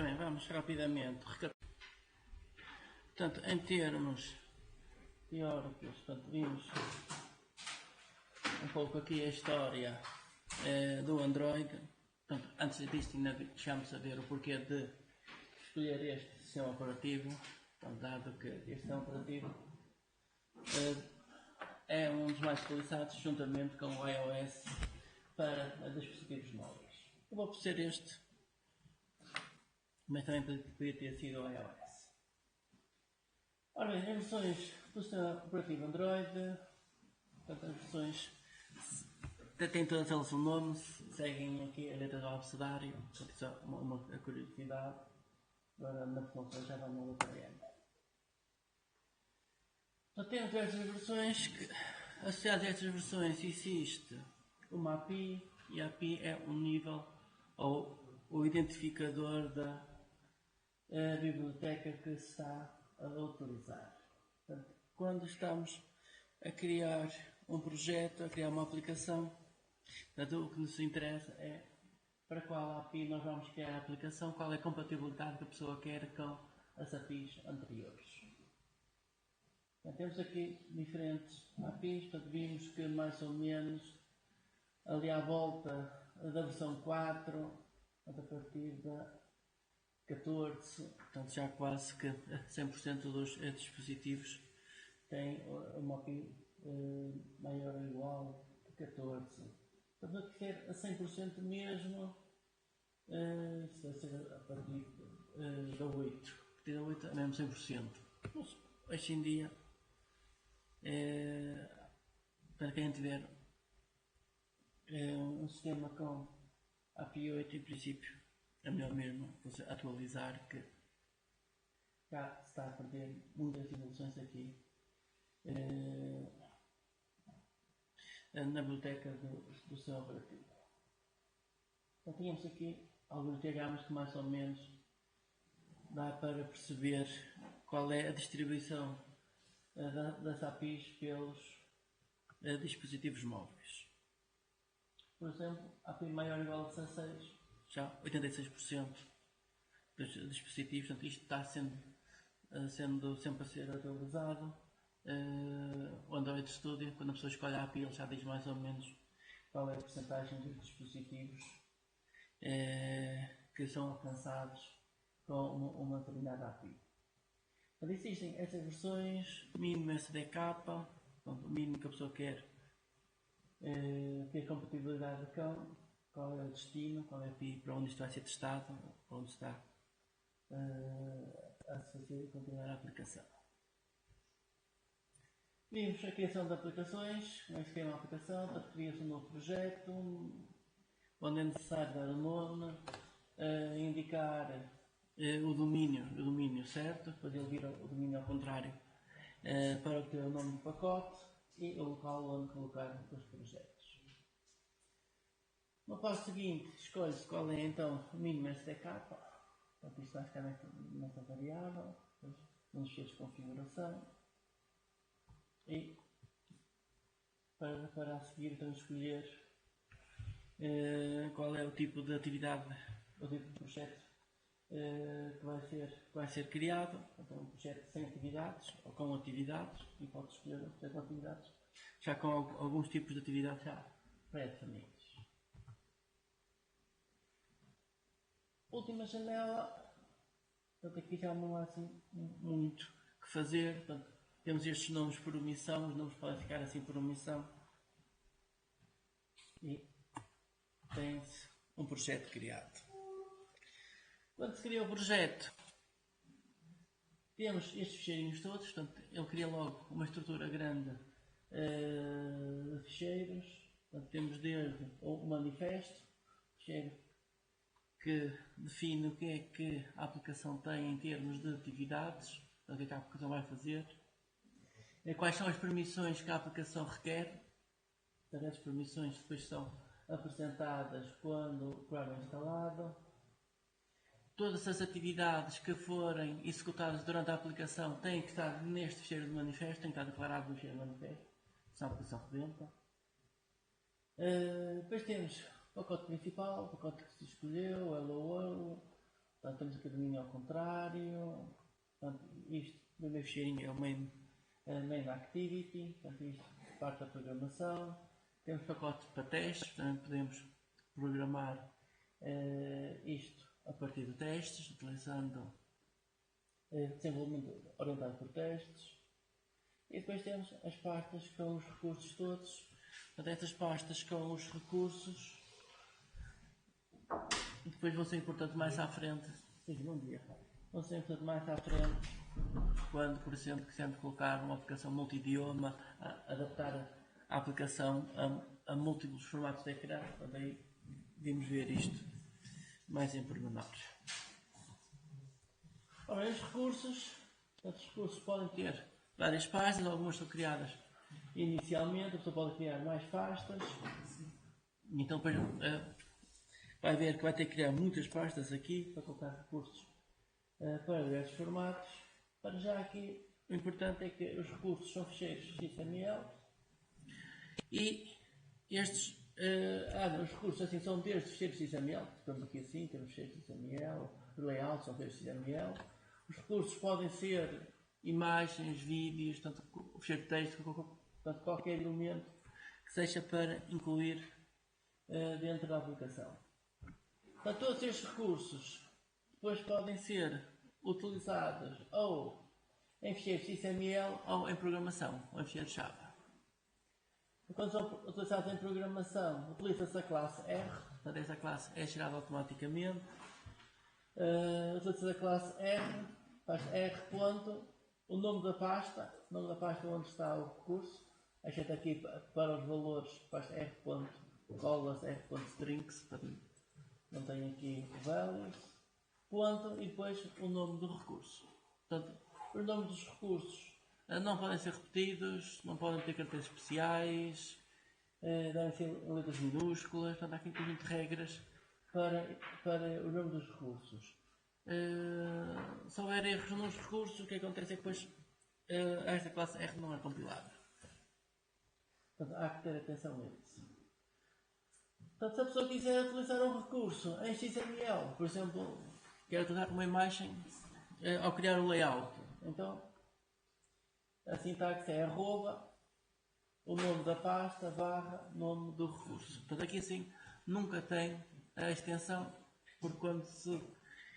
Bem, vamos rapidamente recapitular. Portanto, em termos teóricos, portanto, vimos um pouco aqui a história do Android. Portanto, antes disto ainda chegámos a ver o porquê de escolher este sistema operativo, portanto, dado que este sistema operativo é um dos mais utilizados juntamente com o iOS para dispositivos móveis. Eu vou por ser este, mas também podia ter sido o iOS. Ora bem, as versões do sistema operativo Android, portanto, as versões têm todas elas um nome, seguem aqui a letra do abecedário, portanto, isso é uma curiosidade. Agora na função já vai uma letra N. Então, temos estas versões que, associadas a estas versões, existe uma API, e a API é um nível ou o identificador da biblioteca que se está a utilizar. Portanto, quando estamos a criar um projeto, a criar uma aplicação, portanto, o que nos interessa é para qual API nós vamos criar a aplicação, qual é a compatibilidade que a pessoa quer com as APIs anteriores. Então, temos aqui diferentes APIs, portanto, vimos que mais ou menos ali à volta da versão 4, a partir da 14, portanto já quase que 100% dos dispositivos têm uma API maior ou igual a 14. Portanto, a quer a 100% mesmo, isso vai ser a partir da 8. A partir da 8 é mesmo 100%. Mas, hoje em dia, para quem tiver um sistema com API 8, em princípio, é melhor mesmo você atualizar, que já se está a perder muitas evoluções aqui na biblioteca do sistema operativo. Então, tínhamos aqui alguns diagramas que mais ou menos dá para perceber qual é a distribuição das APIs pelos dispositivos móveis. Por exemplo, a API maior ou igual a 16, já 86% dos dispositivos, portanto isto está sendo sempre a ser atualizado. O Android Studio, quando a pessoa escolhe a API, ele já diz mais ou menos qual é a porcentagem dos dispositivos que são alcançados com uma determinada API. Então, existem estas versões, mínimo SDK, portanto, o mínimo que a pessoa quer ter compatibilidade com, qual é o destino, qual é a API, para onde isto vai ser testado, para onde está a se fazer e continuar a aplicação. Vimos a criação de aplicações, como é que se cria uma aplicação, portanto, cria-se um novo projeto, onde é necessário dar o nome, indicar o domínio certo, depois ele vira o domínio ao contrário para obter o nome do pacote e o local onde colocar os projetos. No passo seguinte, escolhe-se qual é então o mínimo SDK, portanto isto vai ficar nesta variável, nos fios de configuração, e para a seguir então escolher qual é o tipo de atividade, o tipo de projeto que vai ser criado. Então, um projeto sem atividades ou com atividades, e pode escolher um projeto com atividades já com alguns tipos de atividades já pré-definidos. Última janela, portanto aqui já não há assim muito que fazer, portanto, temos estes nomes por omissão, os nomes podem ficar assim por omissão, e tem-se um projeto criado. Quando se cria o projeto, temos estes ficheirinhos todos, portanto, ele cria logo uma estrutura grande de ficheiros. Portanto, temos desde o manifesto, ficheiro que define o que é que a aplicação tem em termos de atividades, o que é que a aplicação vai fazer, quais são as permissões que a aplicação requer. Portanto, as permissões depois são apresentadas quando o programa é instalado. Todas as atividades que forem executadas durante a aplicação têm que estar neste ficheiro de manifesto, têm que estar declarado no ficheiro de manifesto, senão a aplicação rebenta. Depois temos o pacote principal, o pacote que se escolheu, o Hello World, portanto, Portanto, temos aqui o domínio ao contrário. Portanto, isto, o primeiro ficheirinho é o main activity. Portanto, isto parte da programação. Temos pacotes para testes, portanto, podemos programar isto a partir de testes, utilizando desenvolvimento orientado por testes. E depois temos as pastas com os recursos todos. Portanto, estas pastas com os recursos depois vão ser importantes mais à frente. Bom dia. Vão ser importantes mais à frente quando, por exemplo, quisermos colocar uma aplicação multi-idioma, adaptar a aplicação a múltiplos formatos de ecrã. Daí vimos ver isto mais em pormenores. Ora, os recursos podem ter várias pastas, algumas são criadas inicialmente, a pessoa pode criar mais pastas, então depois vai ver que vai ter que criar muitas pastas aqui para colocar recursos para diversos formatos. Para já aqui, o importante é que os recursos são ficheiros XML e estes os recursos assim são desde ficheiros XML, estamos aqui assim, temos ficheiros XML, os layouts são ficheiros XML, os recursos podem ser imagens, vídeos, tanto o ficheiro de texto, portanto qualquer elemento que seja para incluir dentro da aplicação. Portanto, todos estes recursos depois podem ser utilizados ou em ficheiros XML ou em programação, ou em ficheiros Java. Quando são utilizados em programação, utiliza-se a classe R, portanto esta classe é gerada automaticamente. Utiliza-se a classe R, faz R ponto, o nome da pasta onde está o recurso, exceto aqui para os valores, faz R ponto, colas R ponto strings, não tem aqui values, ponto, e depois o nome do recurso. Portanto, os nomes dos recursos não podem ser repetidos, não podem ter caracteres especiais, devem ser em letras minúsculas, portanto há aqui um conjunto de regras para o nome dos recursos. Se houver erros nos recursos, o que acontece é que depois esta classe R não é compilada. Portanto, há que ter atenção a isso. Portanto, se a pessoa quiser utilizar um recurso em XML, por exemplo, quer utilizar uma imagem ao criar um layout, então a sintaxe é arroba, o nome da pasta, barra, nome do recurso. Portanto, aqui assim nunca tem a extensão, porque quando se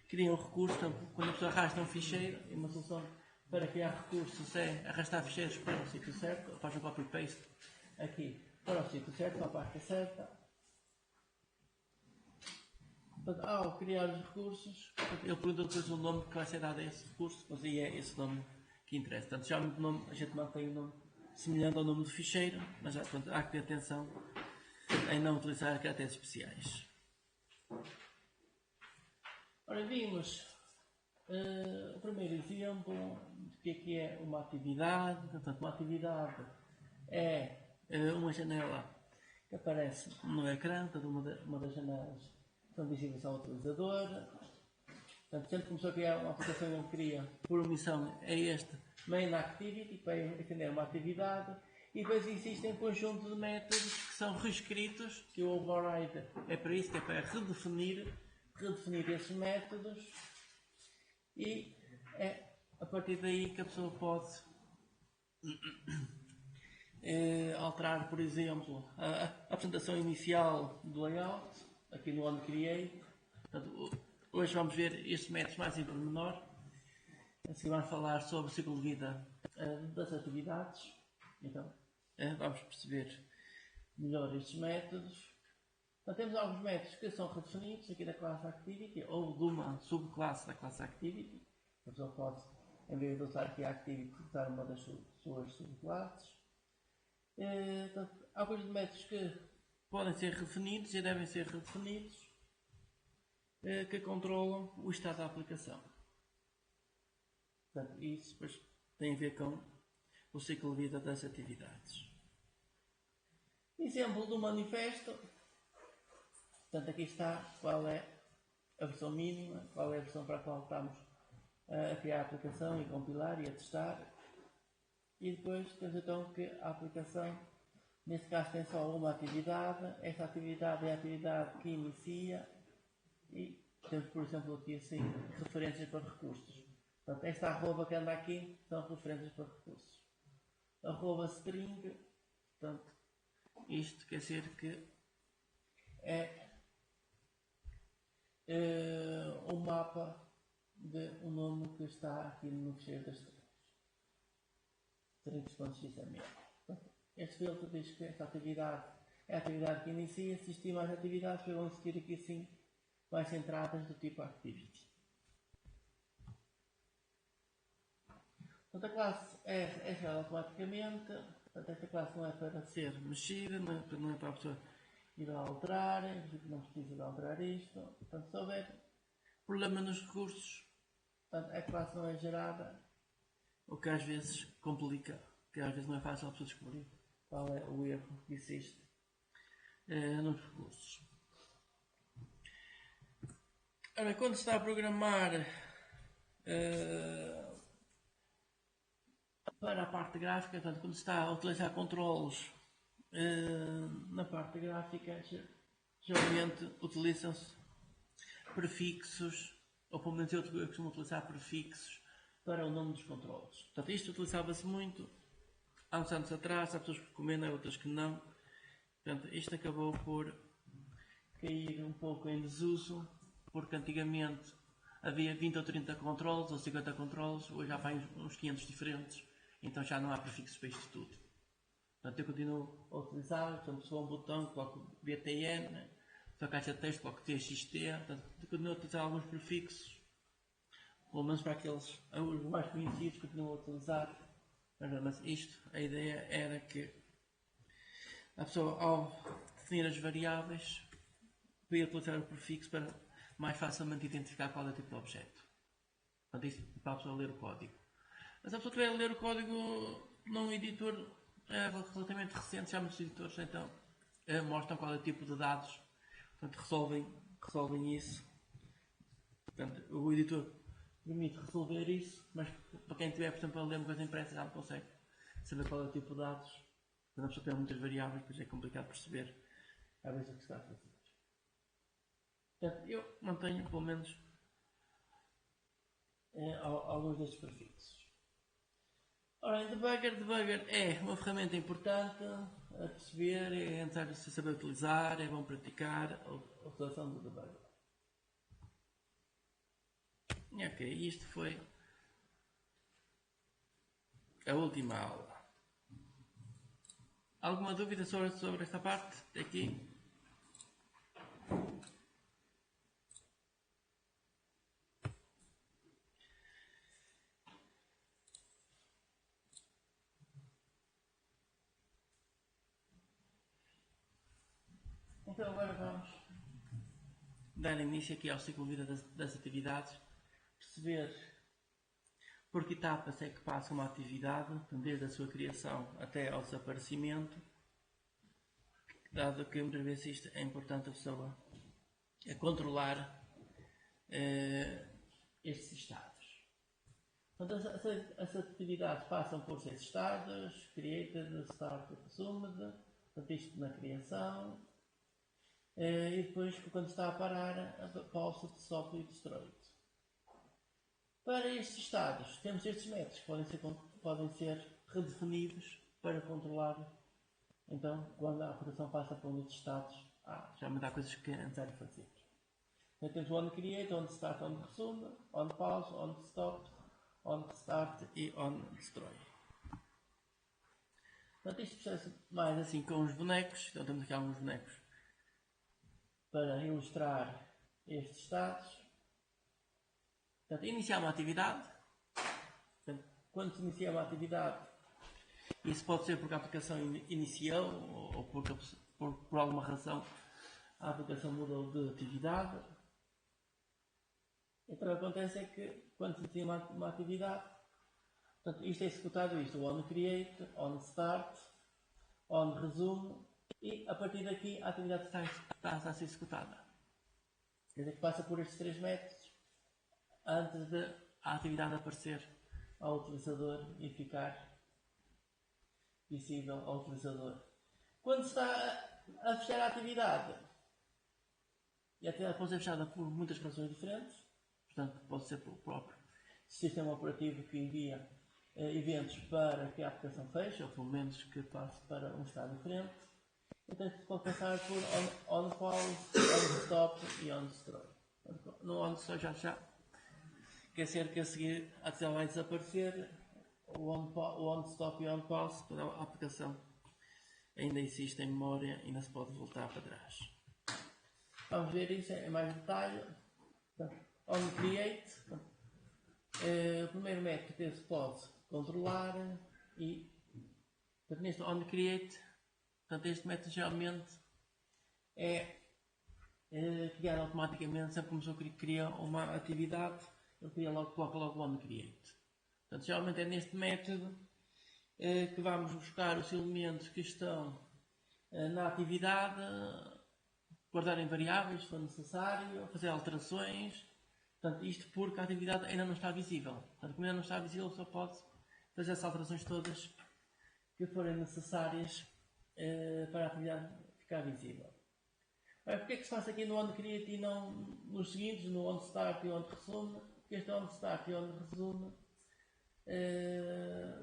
cria um recurso, quando a pessoa arrasta um ficheiro, e uma solução para criar recursos é arrastar ficheiros para o sítio certo, faz um copy-paste aqui para o sítio certo, para a pasta certa. Portanto, ao criar os recursos, ele pergunta depois o nome que vai ser dado a esse recurso, mas aí é esse nome que interessa. Portanto, já o nome, a gente mantém o nome semelhante ao nome do ficheiro, mas portanto, há que ter atenção em não utilizar caracteres especiais. Ora, vimos o primeiro exemplo de que é uma atividade. Portanto, uma atividade é uma janela que aparece no ecrã, portanto, uma das janelas são visíveis ao utilizador. Portanto, sempre começou a criar uma aplicação que ele cria por omissão é este main activity, que vai defender uma atividade, e depois existem um conjunto de métodos que são reescritos, que o override é para isso, que é para redefinir esses métodos, e é a partir daí que a pessoa pode alterar, por exemplo, a apresentação inicial do layout, aqui no onCreate. Portanto, hoje vamos ver estes métodos mais em pormenor. Assim vamos falar sobre o ciclo de vida das atividades. Então, vamos perceber melhor estes métodos. Então, temos alguns métodos que são redefinidos aqui da classe Activity ou de uma subclasse da classe Activity. A pessoa pode, em vez de usar aqui a Activity, usar uma das suas subclasses. Portanto, há alguns métodos que podem ser redefinidos e devem ser redefinidos, que controlam o estado da aplicação. Portanto, isso depois tem a ver com o ciclo de vida das atividades. Exemplo do manifesto. Portanto, aqui está qual é a versão mínima, qual é a versão para a qual estamos a criar a aplicação e compilar e a testar. E depois temos então que a aplicação, neste caso, tem só uma atividade. Esta atividade é a atividade que inicia e temos, por exemplo, aqui assim, referências para recursos. Portanto, esta arroba que anda aqui são referências para recursos. Arroba string, portanto, isto quer dizer que é um mapa de um nome que está aqui no fecheiro das strings.xml. Este filtro diz que esta atividade é a atividade que inicia. Se existir mais atividades, vão existir aqui sim mais centradas do tipo activity. Portanto, a classe é gerada automaticamente. Portanto, esta classe não é para ser mexida, não é para a pessoa ir a alterar, não precisa de alterar isto. Portanto, se houver problema nos recursos, portanto, a classe não é gerada, o que às vezes complica, que às vezes não é fácil a pessoa descobrir qual é o erro que existe nos recursos. Ora, quando se está a programar para a parte gráfica, portanto, quando se está a utilizar controles na parte gráfica, geralmente utilizam-se prefixos, ou pelo menos eu costumo utilizar prefixos para o nome dos controles. Portanto, isto utilizava-se muito há uns anos atrás, há pessoas que recomendam, outras que não. Portanto, isto acabou por cair um pouco em desuso, porque antigamente havia 20 ou 30 controles, ou 50 controles, hoje já vai uns 500 diferentes, então já não há prefixos para isto tudo. Portanto, eu continuo a utilizar, portanto, se for um botão, coloco BTN, se a caixa de texto, coloco TXT, portanto, eu continuo a utilizar alguns prefixos, pelo menos para aqueles, os mais conhecidos, continuo a utilizar, mas isto, a ideia era que a pessoa, ao definir as variáveis, podia utilizar o prefixo para mais facilmente identificar qual é o tipo de objeto. Portanto, isto para a pessoa ler o código. Mas a pessoa tiver a ler o código num editor relativamente recente, já muitos editores então mostram qual é o tipo de dados, portanto resolvem isso. Portanto, o editor permite resolver isso, mas para quem tiver, por exemplo, a ler uma coisa impressa já não consegue saber qual é o tipo de dados. Quando a pessoa tem muitas variáveis, depois é complicado perceber às vezes o que está a fazer. Portanto, eu mantenho pelo menos alguns destes prefixos. Ora, debugger é uma ferramenta importante a perceber, é necessário saber utilizar, é bom praticar a utilização do debugger. Ok, isto foi a última aula. Alguma dúvida sobre esta parte aqui? Então agora vamos dar início aqui ao ciclo de vida das atividades, perceber por que etapas é que passa uma atividade, desde a sua criação até ao desaparecimento, dado que muitas vezes isto é importante a pessoa controlar estes estados. Portanto, as atividades passam por 6 estados: created, started, consumed, portanto isto na criação, e depois quando está a parar, paused, stopped e destroyed. Para estes estados temos estes métodos que podem ser redefinidos para controlar, então, quando a operação passa por um destes estados, geralmente há coisas que é necessário fazer. Então temos o on create, on start, on resume, on pause, on stop, on start e on destroy. Portanto, isto processa mais assim com os bonecos. Então temos aqui alguns bonecos para ilustrar estes estados. Portanto, iniciar uma atividade. Portanto, quando se inicia uma atividade, isso pode ser porque a aplicação iniciou ou porque por alguma razão a aplicação mudou de atividade. Então o que acontece é que quando se inicia uma atividade, portanto, isto é executado o on create, on start, on resume, e a partir daqui a atividade está a ser executada. Quer dizer que passa por estes 3 métodos antes de a atividade aparecer ao utilizador e ficar visível ao utilizador. Quando se está a fechar a atividade, E a atividade pode ser fechada por muitas razões diferentes. Portanto, pode ser pelo próprio sistema operativo que envia eventos para que a aplicação feche, ou pelo menos que passe para um estado diferente. Então, pode passar por on pause, on stop e on destroy. No on destroy já quer dizer que a seguir a atividade vai desaparecer. O on stop e on pause, toda a aplicação ainda existe em memória e ainda se pode voltar para trás. Vamos ver isso em mais detalhe. On create, o primeiro método que se pode controlar e neste on create, portanto, este método geralmente é criado automaticamente. Sempre que uma pessoa cria uma atividade, ele coloca logo on create. Portanto, geralmente é neste método que vamos buscar os elementos que estão na atividade, guardar em variáveis se for necessário, fazer alterações. Portanto, isto porque a atividade ainda não está visível. Portanto, como ainda não está visível, só pode fazer as alterações todas que forem necessárias para a atividade ficar visível. Porquê é que se faz aqui no onCreate e não nos seguintes, no onStart e onResume? Porque este onStart e onResume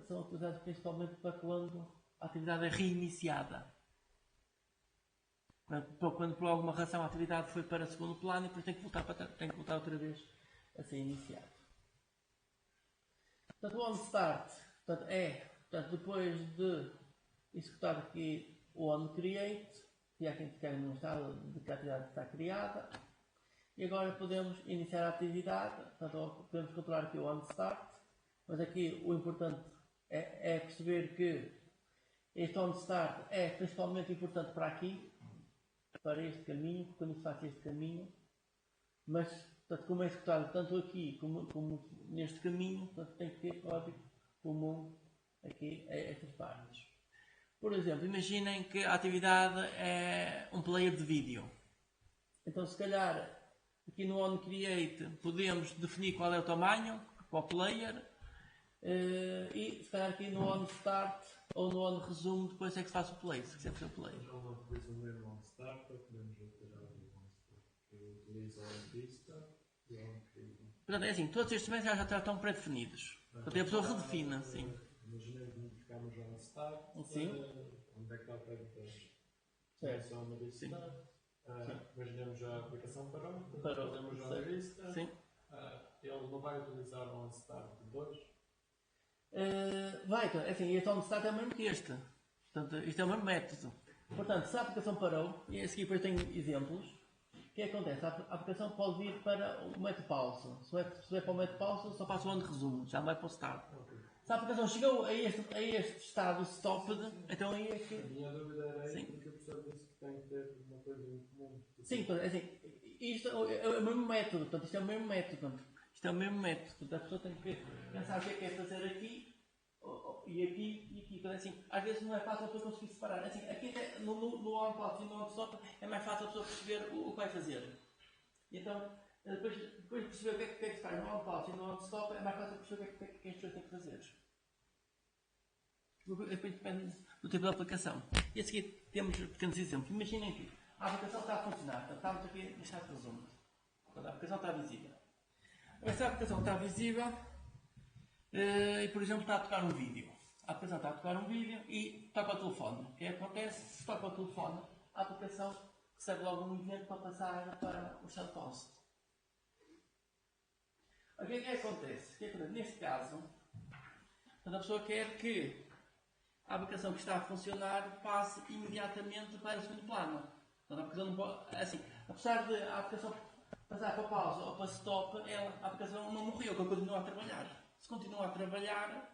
são utilizados principalmente para quando a atividade é reiniciada. Quando por alguma razão a atividade foi para segundo plano e depois tem que voltar outra vez a ser iniciado. Portanto, o onStart depois de executar aqui o onCreate, que é quem ficar no estado de que a atividade está criada, e agora podemos iniciar a atividade. Portanto, podemos controlar aqui o onStart, mas aqui o importante é perceber que este onStart é principalmente importante para aqui, para este caminho, quando se faz este caminho, mas portanto, como é executado tanto aqui como neste caminho, portanto, tem que ter código comum aqui a estas partes. Por exemplo, imaginem que a atividade é um player de vídeo. Então, se calhar, aqui no onCreate podemos definir qual é o tamanho para o player e se calhar aqui no onStart ou no onResume depois é que se faz o play, se quiser fazer o play. Então não utiliza o mesmo onStart ou podemos alterar o onStart? Eu utilizo o onVista e o onCreate. Portanto, é assim, todos estes métodos já estão pré-definidos. Portanto, a pessoa redefine, assim. Imaginemos que ficamos no onStart. Sim. Onde é que está o tempo? Certo. Uma vista. Imaginemos a aplicação parou. Parou. Fazemos a vista. Sim. Ele não vai utilizar o onStart 2? Vai, assim, este onStart é o mesmo que este. Portanto, isto é o mesmo método. Portanto, se a aplicação parou, e a seguir depois tenho exemplos, o que acontece? A aplicação pode vir para o método pause. Se vai para o método pause, só passa o onResume, já não vai para o start. Okay. Se a aplicação chegou a este estado stopped, então aí é que... A minha dúvida era aí, porque a pessoa disse que tem que ter uma coisa em comum. Sim, assim, isto é o mesmo método, portanto, isto é o mesmo método. Portanto, isto é o mesmo método, portanto, a pessoa tem que pensar o que é fazer aqui, e aqui, e aqui. Então, assim, às vezes não é fácil a pessoa conseguir separar. Assim, aqui no on-pause e no on-stop é mais fácil a pessoa perceber o que vai fazer. Então, depois de perceber o que é que se faz no on-pause e no on-stop, é mais fácil perceber o que é que as pessoas têm que fazer. Depois depende do tipo de aplicação. E a seguir temos pequenos exemplos. Imaginem que a aplicação está a funcionar. Então, estamos aqui no chat de resumo. Quando a aplicação está visível. Essa aplicação está visível e, por exemplo, está a tocar um vídeo. A aplicação está a tocar um vídeo e toca o telefone. O que acontece? Se toca o telefone, a aplicação recebe logo um evento para passar para o chat post. O que é que acontece? Neste caso, a pessoa quer que a aplicação que está a funcionar passe imediatamente para o segundo plano. Então, a aplicação não pode, assim, apesar de a aplicação passar para pausa ou para stop, a aplicação não morreu, que continua a trabalhar. Se continua a trabalhar,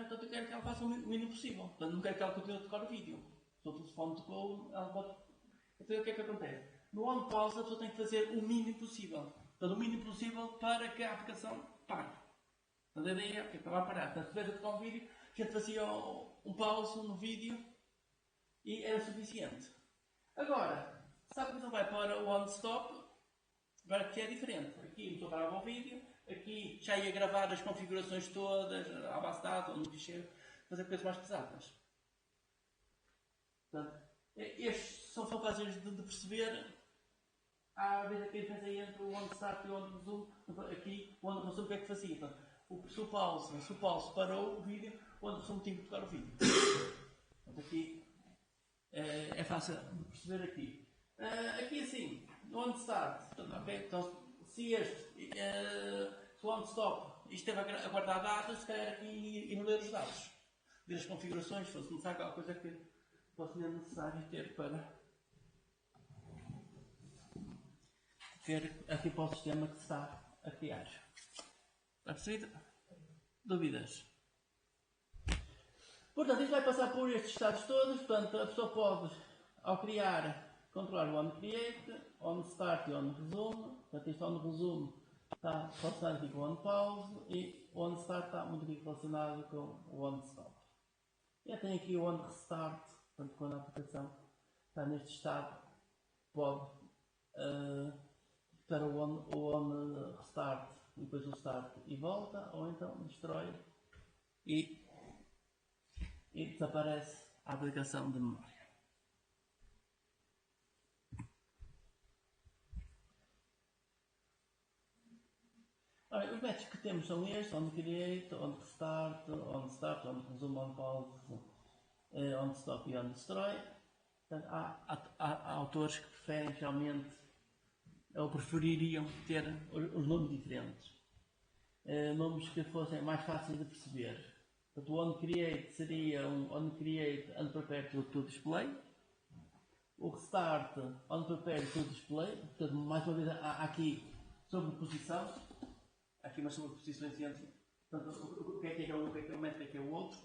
então eu quero que ela faça o mínimo possível. Portanto, não quero que ela continue a tocar o vídeo. Se o telefone tocou, ela pode... Então, o que é que acontece? No on pause, a pessoa tem que fazer o mínimo possível. Portanto, o mínimo possível para que a aplicação pare. Portanto, a ideia é que vai parar. Portanto, se tivesse a tocar um vídeo, a gente fazia um pause no vídeo e era suficiente. Agora, se a aplicação vai para o on-stop, agora que é diferente. Aqui estou a gravar o vídeo, aqui já ia gravar as configurações todas, à base de dados, ou no ficheiro, fazer coisas mais pesadas. Portanto, estes são fáceis de perceber. Há a vezes a diferença entre o on start e o on resume. Aqui, o on resume o que é que fazia? Então, se o pause parou o vídeo, o on resume tinha que tocar o vídeo. Então, aqui é fácil de perceber aqui. Aqui assim, no on start, okay? Então, se o on stop, isto esteve a guardar dados, se calhar aqui e ler os dados. Ver as configurações, se fosse necessário alguma coisa que fosse necessário ter para ter aqui para o sistema que se está a criar. Está percebido? Dúvidas? Portanto, isto vai passar por estes estados todos. Portanto, a pessoa pode, ao criar, controlar o onCreate, onStart e onResume. Portanto, isto onResume está relacionado aqui com o onPause e o onStart está muito relacionado com o onStop. Eu tenho aqui o onRestart, portanto, quando a aplicação está neste estado, pode para o on restart e depois o start e volta, ou então destrói e desaparece a aplicação de memória. Ora, os métodos que temos são estes: on create, on start, on resume, on pause, on stop e on destroy. Portanto, há autores que preferem realmente ou prefeririam ter os nomes diferentes. Nomes que fossem mais fáceis de perceber. Portanto, o onCreate seria um onCreate unprepared to display. O restart unprepared to display. Portanto, mais uma vez há aqui sobreposição. Há aqui umas sobreposições entre o que é um, o que é um método, o que é o outro.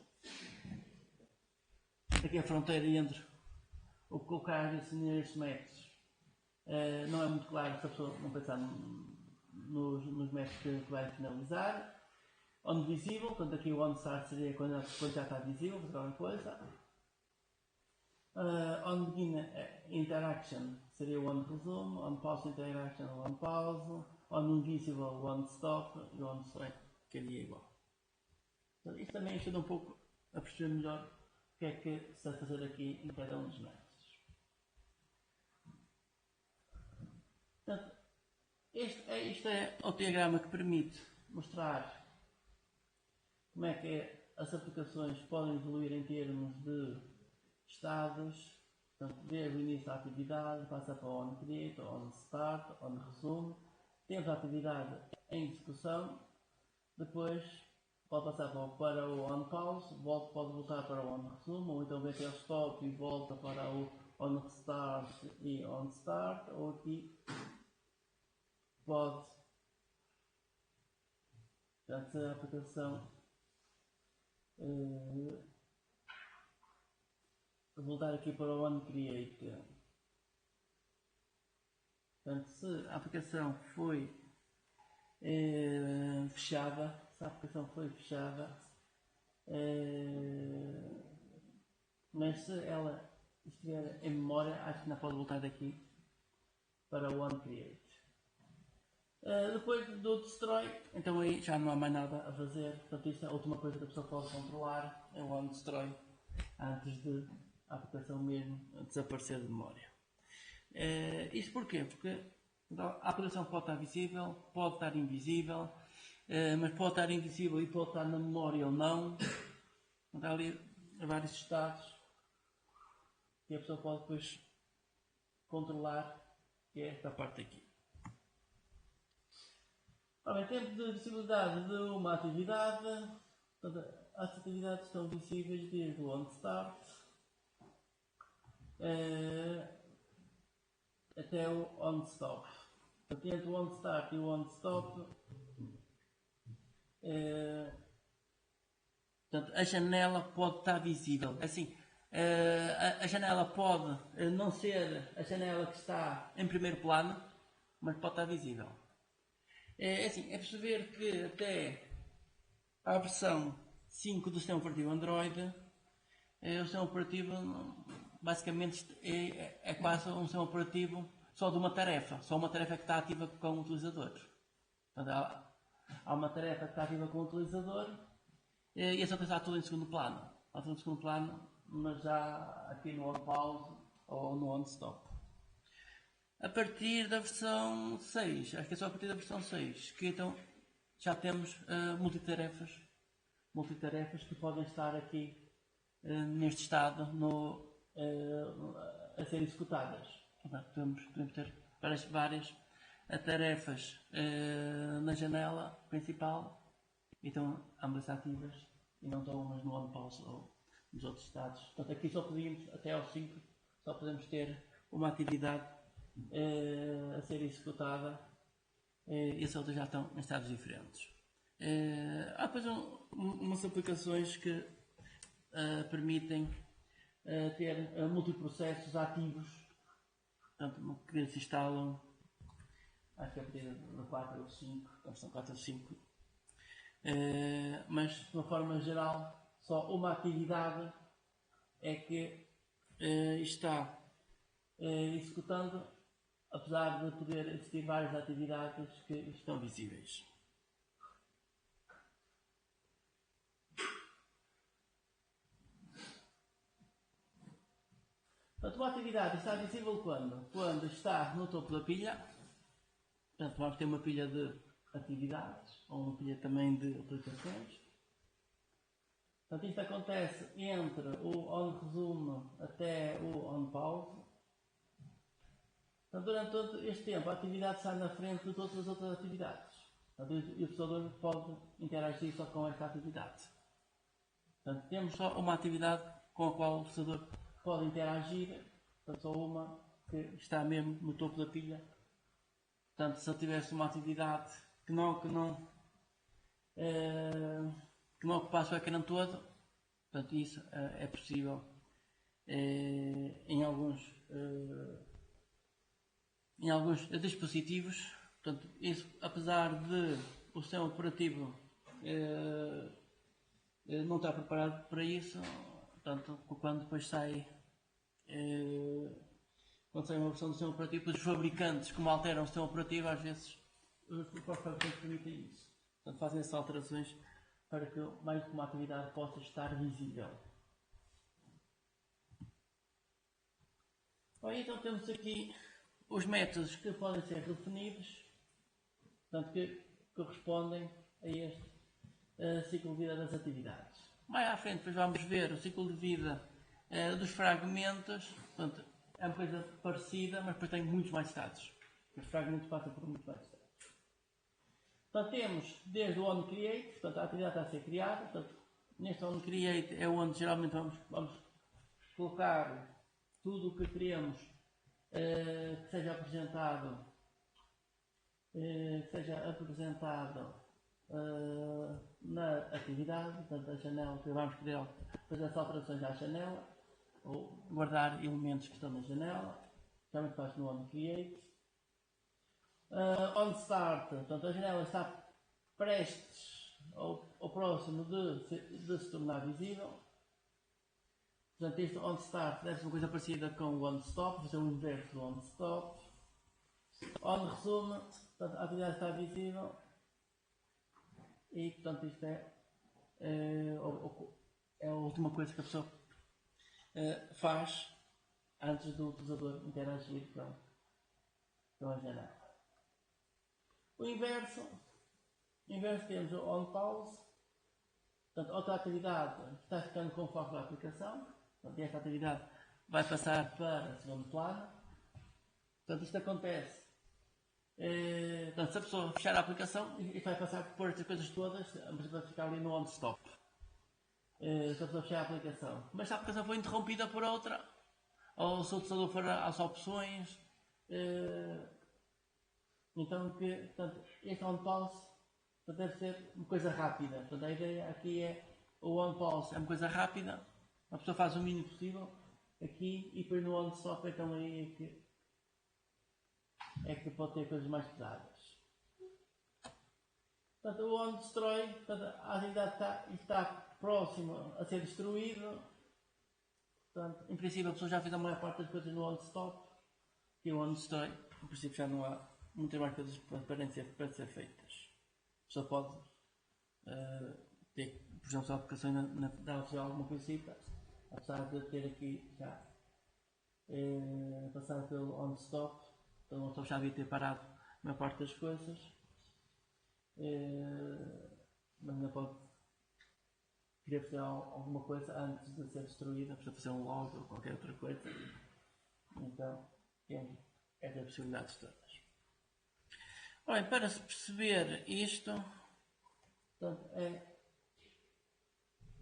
Aqui a fronteira entre o que colocar nestes métodos. Não é muito claro se a pessoa não pensar nos métodos que vai finalizar. On visível, portanto aqui o on start seria quando já está visível, fazer alguma coisa. On begin interaction seria o on resume, on pause interaction o on pause, on invisible o on stop e o on destroy ficaria igual. Então, isto também ajuda um pouco a perceber melhor o que é que se está a fazer aqui em cada um dos métodos. Portanto, isto é o diagrama que permite mostrar como é que as aplicações podem evoluir em termos de estados. Portanto, desde o início da atividade, passa para o onCreate, onStart, onResume. Temos a atividade em execução, depois pode passar para o onPause, pode voltar para o onResume, ou então vem até o stop e volta para o onRestart e onStart, ou aqui pode, portanto, a aplicação voltar aqui para o onCreate. Portanto, se a aplicação foi fechada, mas se ela estiver em memória, acho que não pode voltar daqui para o onCreate. Depois do destroy, então aí já não há mais nada a fazer. Portanto, isto é a última coisa que a pessoa pode controlar, é o onDestroy, antes de a aplicação mesmo desaparecer de memória. Isto porquê? Porque a aplicação pode estar visível, pode estar invisível, mas pode estar invisível e pode estar na memória ou não. Há ali vários estados que a pessoa pode depois controlar, que é esta parte aqui. Em termos de visibilidade de uma atividade, as atividades estão visíveis desde o onStart até o onStop. Entre o onStart e o onStop, portanto, a janela pode estar visível. Assim, a janela pode não ser a janela que está em primeiro plano, mas pode estar visível. É perceber que até a versão 5 do sistema operativo Android, o sistema operativo basicamente é quase um sistema operativo só de uma tarefa que está ativa com o utilizador. Portanto, há uma tarefa que está ativa com o utilizador e essa coisa está tudo em segundo plano. Está tudo em segundo plano, mas já aqui no onPause ou no on-stop. A partir da versão 6, acho que é só a partir da versão 6, que então já temos multitarefas que podem estar aqui neste estado a ser executadas. Podemos ter várias tarefas na janela principal e estão ambas ativas e não estão umas no on-pause ou nos outros estados. Portanto, aqui só podíamos, até ao 5, só podemos ter uma atividade a ser executada e as outras já estão em estados diferentes. Há depois umas aplicações que permitem ter multiprocessos ativos, portanto, que se instalam, acho que é a partir do 4 ou 5, então são 4 ou 5, mas de uma forma geral, só uma atividade é que está executando, apesar de poder existir várias atividades que estão visíveis. Portanto, uma atividade está visível quando? Quando está no topo da pilha. Portanto, vamos ter uma pilha de atividades, ou uma pilha também de aplicações. Portanto, isto acontece entre o onResume até o onPause. Portanto, durante todo este tempo, a atividade está na frente de todas as outras atividades. Portanto, o utilizador pode interagir só com esta atividade. Portanto, temos só uma atividade com a qual o utilizador pode interagir, portanto, só uma que está mesmo no topo da pilha. Portanto, se eu tivesse uma atividade que não ocupasse o ecrã todo, portanto, isso é possível em alguns dispositivos. Portanto, isso, apesar de o sistema operativo não estar preparado para isso, portanto, quando depois sai uma versão do sistema operativo, os fabricantes, como alteram o sistema operativo, às vezes os fabricantes permitem isso. Portanto, fazem essas alterações para que mais de uma atividade possa estar visível. Bom, então temos aqui os métodos que podem ser redefinidos, portanto, que correspondem a este ciclo de vida das atividades. Mais à frente, depois vamos ver o ciclo de vida dos fragmentos. Portanto, é uma coisa parecida, mas depois tem muitos mais estados. Os fragmentos passam por muitos mais estados. Portanto, temos desde o onCreate, portanto, a atividade está a ser criada. Portanto, neste onCreate é onde geralmente vamos colocar tudo o que queremos que seja apresentado, na atividade. Portanto, a janela que vamos querer fazer as alterações à janela ou guardar elementos que estão na janela, também faz no onCreate. OnStart, portanto, a janela está prestes ou próximo de se tornar visível. Portanto, este OnStart deve ser uma coisa parecida com o OnStop, fazer o inverso do OnStop. OnResume, portanto, a atividade está visível e, portanto, isto é a última coisa que a pessoa faz antes do utilizador interagir com a janela. O inverso temos o onPause, portanto, outra atividade está ficando com foco da aplicação, portanto, esta atividade vai passar para segundo plano. Portanto, isto acontece, portanto, se a pessoa fechar a aplicação, isto vai passar por estas coisas todas, mas vai ficar ali no onStop. Se a pessoa fechar a aplicação, mas se a aplicação foi interrompida por outra, ou se o utilizador for às opções, então, portanto, este onPause deve ser uma coisa rápida. Portanto, a ideia aqui é o onPause é uma coisa rápida, a pessoa faz o mínimo possível aqui e depois no onStop, então aí é que pode ter coisas mais pesadas. Portanto, o onDestroy, portanto, a atividade está próximo a ser destruído. Portanto, em princípio, a pessoa já fez a maior parte das coisas no onStop e o onDestroy, em princípio, já não há muitas mais coisas para ser feitas. A pessoa pode ter, por exemplo, se a aplicação ainda dá a fazer alguma coisita, apesar de ter aqui já passar pelo on-stop, então uma pessoa já devia ter parado a maior parte das coisas, mas ainda pode querer fazer alguma coisa antes de ser destruída, precisa fazer um log ou qualquer outra coisa. Então, é das possibilidades todas. Bem, para se perceber isto, portanto,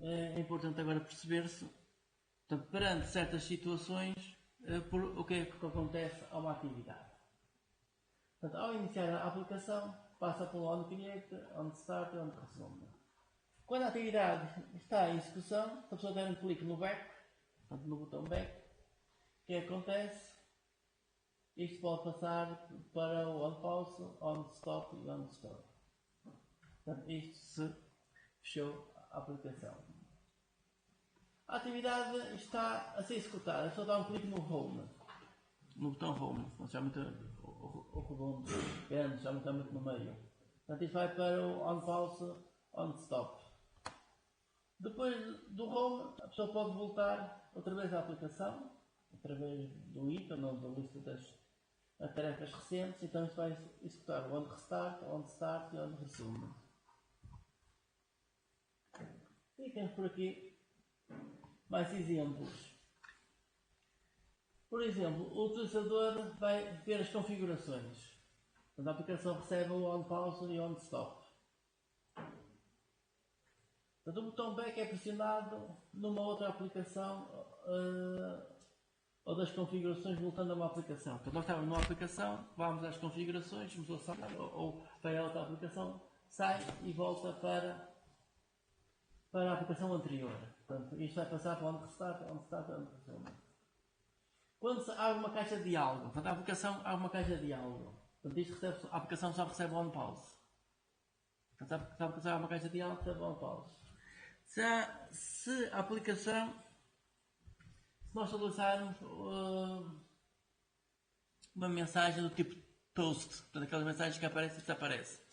é importante agora perceber-se, portanto, perante certas situações, o que é que acontece a uma atividade. Portanto, ao iniciar a aplicação, passa pelo onCreate, onStart e onResume. Quando a atividade está em execução, se a pessoa der um clique no back, portanto, no botão back, o que acontece? Isto pode passar para o onPause, onStop e onStop. Portanto, isto se fechou a aplicação. A atividade está a ser executada. A pessoa dá um clique no Home, no botão Home, já muito o redondo, grande, já muito no meio. Portanto, isto vai para o onPause, onStop. Depois do Home, a pessoa pode voltar outra vez à aplicação, através do ícone ou da lista das tarefas recentes. Então, isto vai executar o onRestart, onStart e onResume. E temos por aqui mais exemplos. Por exemplo, o utilizador vai ver as configurações. Portanto, a aplicação recebe o onPause e o onStop. Portanto, o botão back é pressionado numa outra aplicação ou das configurações voltando a uma aplicação. Portanto, nós estávamos numa aplicação, vamos às configurações, ou para a outra aplicação, sai e volta para a aplicação anterior. Portanto, isto vai passar para onde restart, onde resume. Quando se abre uma caixa de diálogo, portanto, a aplicação abre uma caixa de diálogo. Portanto, a aplicação só recebe o onPause. Portanto, a aplicação abre uma caixa de diálogo, recebe o onPause. Se a aplicação, se nós utilizarmos uma mensagem do tipo toast, portanto, aquelas mensagens que aparecem e desaparecem,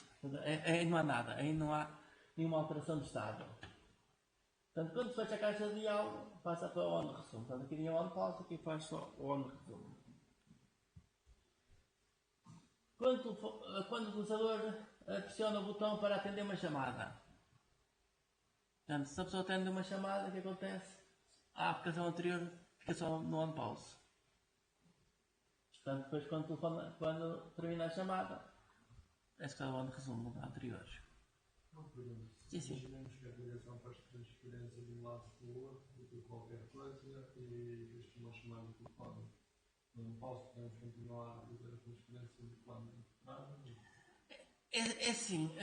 aí não há nada, aí não há nenhuma alteração de estado. Portanto, quando se fecha a caixa de diálogo, passa para o onResume. Portanto, aqui tem o onPause, aqui faz só o onResume. Quando o utilizador pressiona o botão para atender uma chamada, portanto, se a pessoa atende uma chamada, o que acontece? A aplicação anterior fica só no onPause. Portanto, depois quando termina a chamada, é só o onResume da anterior. Imaginemos que a aplicação faz transferência de um lado para o outro, de qualquer coisa, e deixa uma chamada de telefone. Não posso, podemos continuar a fazer a transferência de plano. É assim,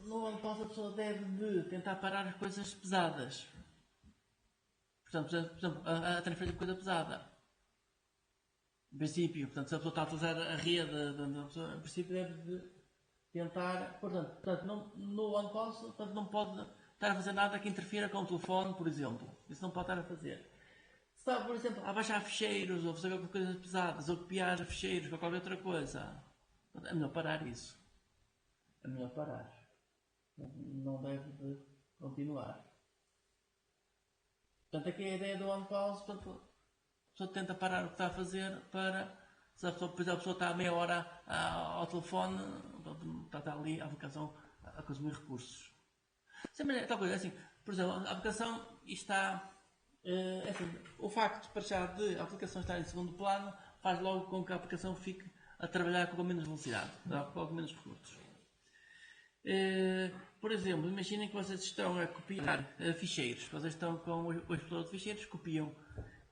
no onPause a pessoa deve de tentar parar as coisas pesadas. Portanto, por exemplo, a transferência de coisa pesada. Em princípio, portanto, se a pessoa está a utilizar a rede, a pessoa, em princípio deve de tentar, portanto no onPause, portanto, não pode estar a fazer nada que interfira com o telefone, por exemplo. Isso não pode estar a fazer. Se está, por exemplo, a baixar ficheiros, ou fazer alguma coisa pesadas, ou copiar ficheiros, ou qualquer outra coisa, é melhor parar isso. É melhor parar. Não deve de continuar. Portanto, aqui a ideia do onPause, portanto, a pessoa tenta parar o que está a fazer para, se a pessoa está a meia hora ao telefone, está ali a aplicação a consumir recursos. Tal coisa, assim, por exemplo, a aplicação está, assim, o facto para já de a aplicação estar em segundo plano faz logo com que a aplicação fique a trabalhar com menos velocidade, com menos recursos. Por exemplo, imaginem que vocês estão a copiar ficheiros, vocês estão com o explorador de ficheiros, copiam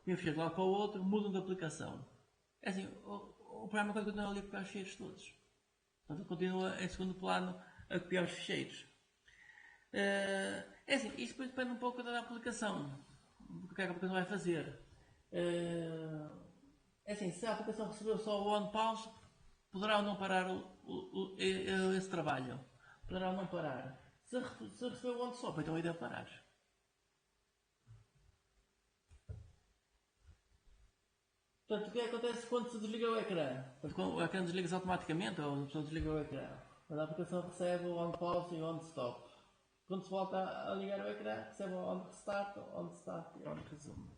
um ficheiro de um lado para o outro, mudam de aplicação. É assim, o programa continua ali a copiar os ficheiros todos. Portanto, continua em segundo plano a copiar os ficheiros. É assim, isto depois depende um pouco da aplicação, do que é que a aplicação vai fazer. É assim, se a aplicação recebeu só o onPause, poderá ou não parar esse trabalho. Poderá ou não parar. Se recebeu o onStop, então aí deve parar. Portanto, o que acontece quando se desliga o ecrã? Quando o ecrã desliga-se automaticamente, ou a pessoa desliga o ecrã. Quando a aplicação recebe o onPause e o onStop. Quando se volta a ligar o ecrã, recebe o onRestart, onStart e onResume.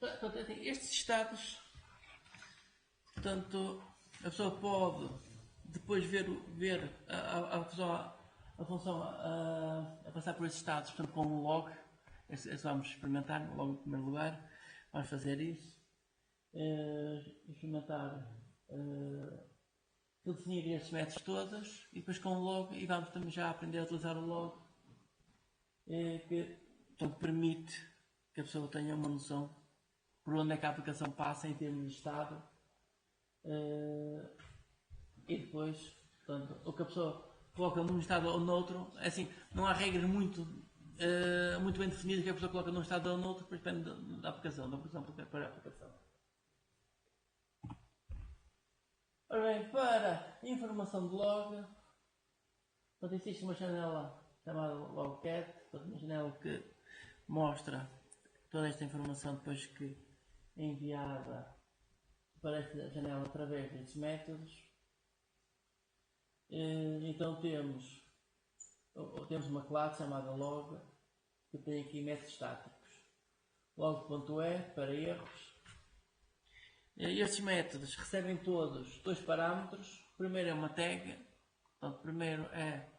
Portanto, assim, estes estados, portanto, a pessoa pode depois ver a função a passar por esses estados, portanto, com o log. Esse vamos experimentar logo em primeiro lugar. Vamos fazer isso. Experimentar definir estes métodos todos e depois com o log, e vamos também já aprender a utilizar o log, que portanto, permite que a pessoa tenha uma noção por onde é que a aplicação passa em termos de estado, e depois, portanto, o que a pessoa coloca num estado ou noutro, é assim, não há regras muito bem definidas que a pessoa coloca num estado ou noutro, depois depende da aplicação para a aplicação. Ora bem, para informação de log, portanto, existe uma janela chamada logcat, uma janela que mostra toda esta informação depois que é enviada para esta janela através destes métodos. Então temos uma classe chamada log, que tem aqui métodos estáticos. Log.e para erros. Estes métodos recebem todos dois parâmetros. O primeiro é uma tag, portanto, o primeiro é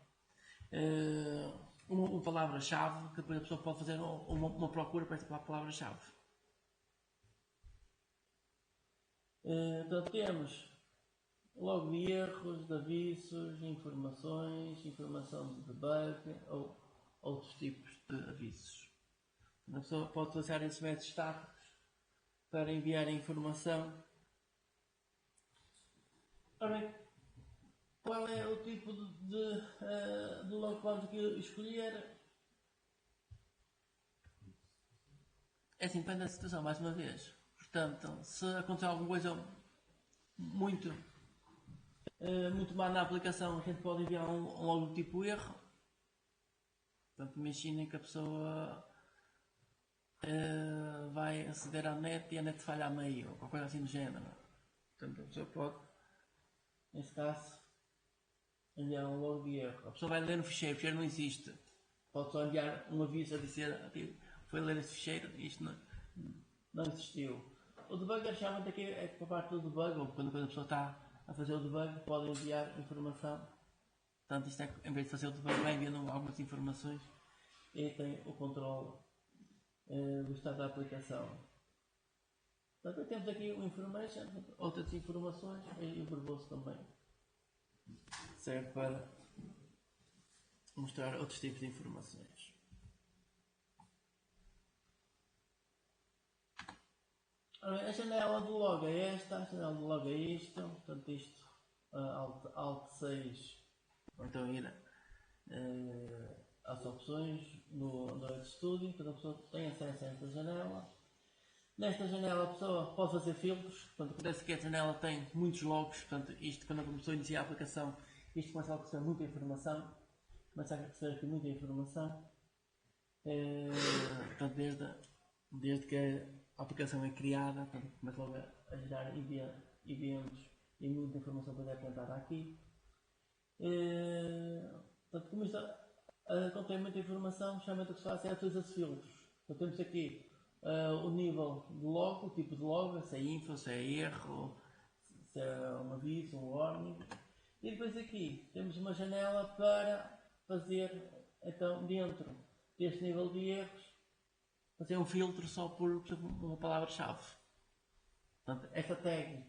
uma palavra-chave, que depois a pessoa pode fazer uma procura para esta palavra-chave. Então temos logo de erros, de avisos, informações, informação de debug ou outros tipos de avisos. A pessoa pode utilizar esses métodos estáticos para enviar a informação. Ora bem, qual é o tipo de log que vamos aqui escolher? É assim, depende da situação, mais uma vez. Portanto, se acontecer alguma coisa muito má na aplicação, a gente pode enviar um log do tipo erro. Portanto, imaginem que a pessoa vai aceder à net e a net falha a meio, ou qualquer coisa assim do género. Portanto, a pessoa pode, nesse caso, enviar um log de erro. A pessoa vai ler no ficheiro, o ficheiro não existe. Pode só enviar um aviso a dizer foi ler esse ficheiro e isto não existiu. O debugger geralmente aqui é para parte do debug, ou quando a pessoa está a fazer o debug, pode enviar informação. Portanto, isto é, em vez de fazer o debug, vai enviando algumas informações e tem o controle do estado da aplicação. Portanto, temos aqui o information, outras informações e o verbose também. Serve para mostrar outros tipos de informações. A janela do log é esta, a janela do log é isto, portanto isto, Alt 6, então ir às opções no RedStudio, portanto a pessoa tem acesso a esta janela. Nesta janela a pessoa pode fazer filtros, portanto acontece que a janela tem muitos logs, portanto isto quando a pessoa inicia a aplicação, isto começa a receber muita informação, começa a receber aqui muita informação, portanto desde que a aplicação é criada, portanto, começa logo a gerar eventos e muita informação para apontar aqui. Portanto, como isto contém muita informação, geralmente o que se faz é utiliza-se filtros. Então, temos aqui o nível de log, o tipo de log, se é info, se é erro, se é um aviso, um warning. E depois aqui temos uma janela para fazer, então, dentro deste nível de erros, fazer um filtro só por exemplo, uma palavra-chave. Portanto, esta tag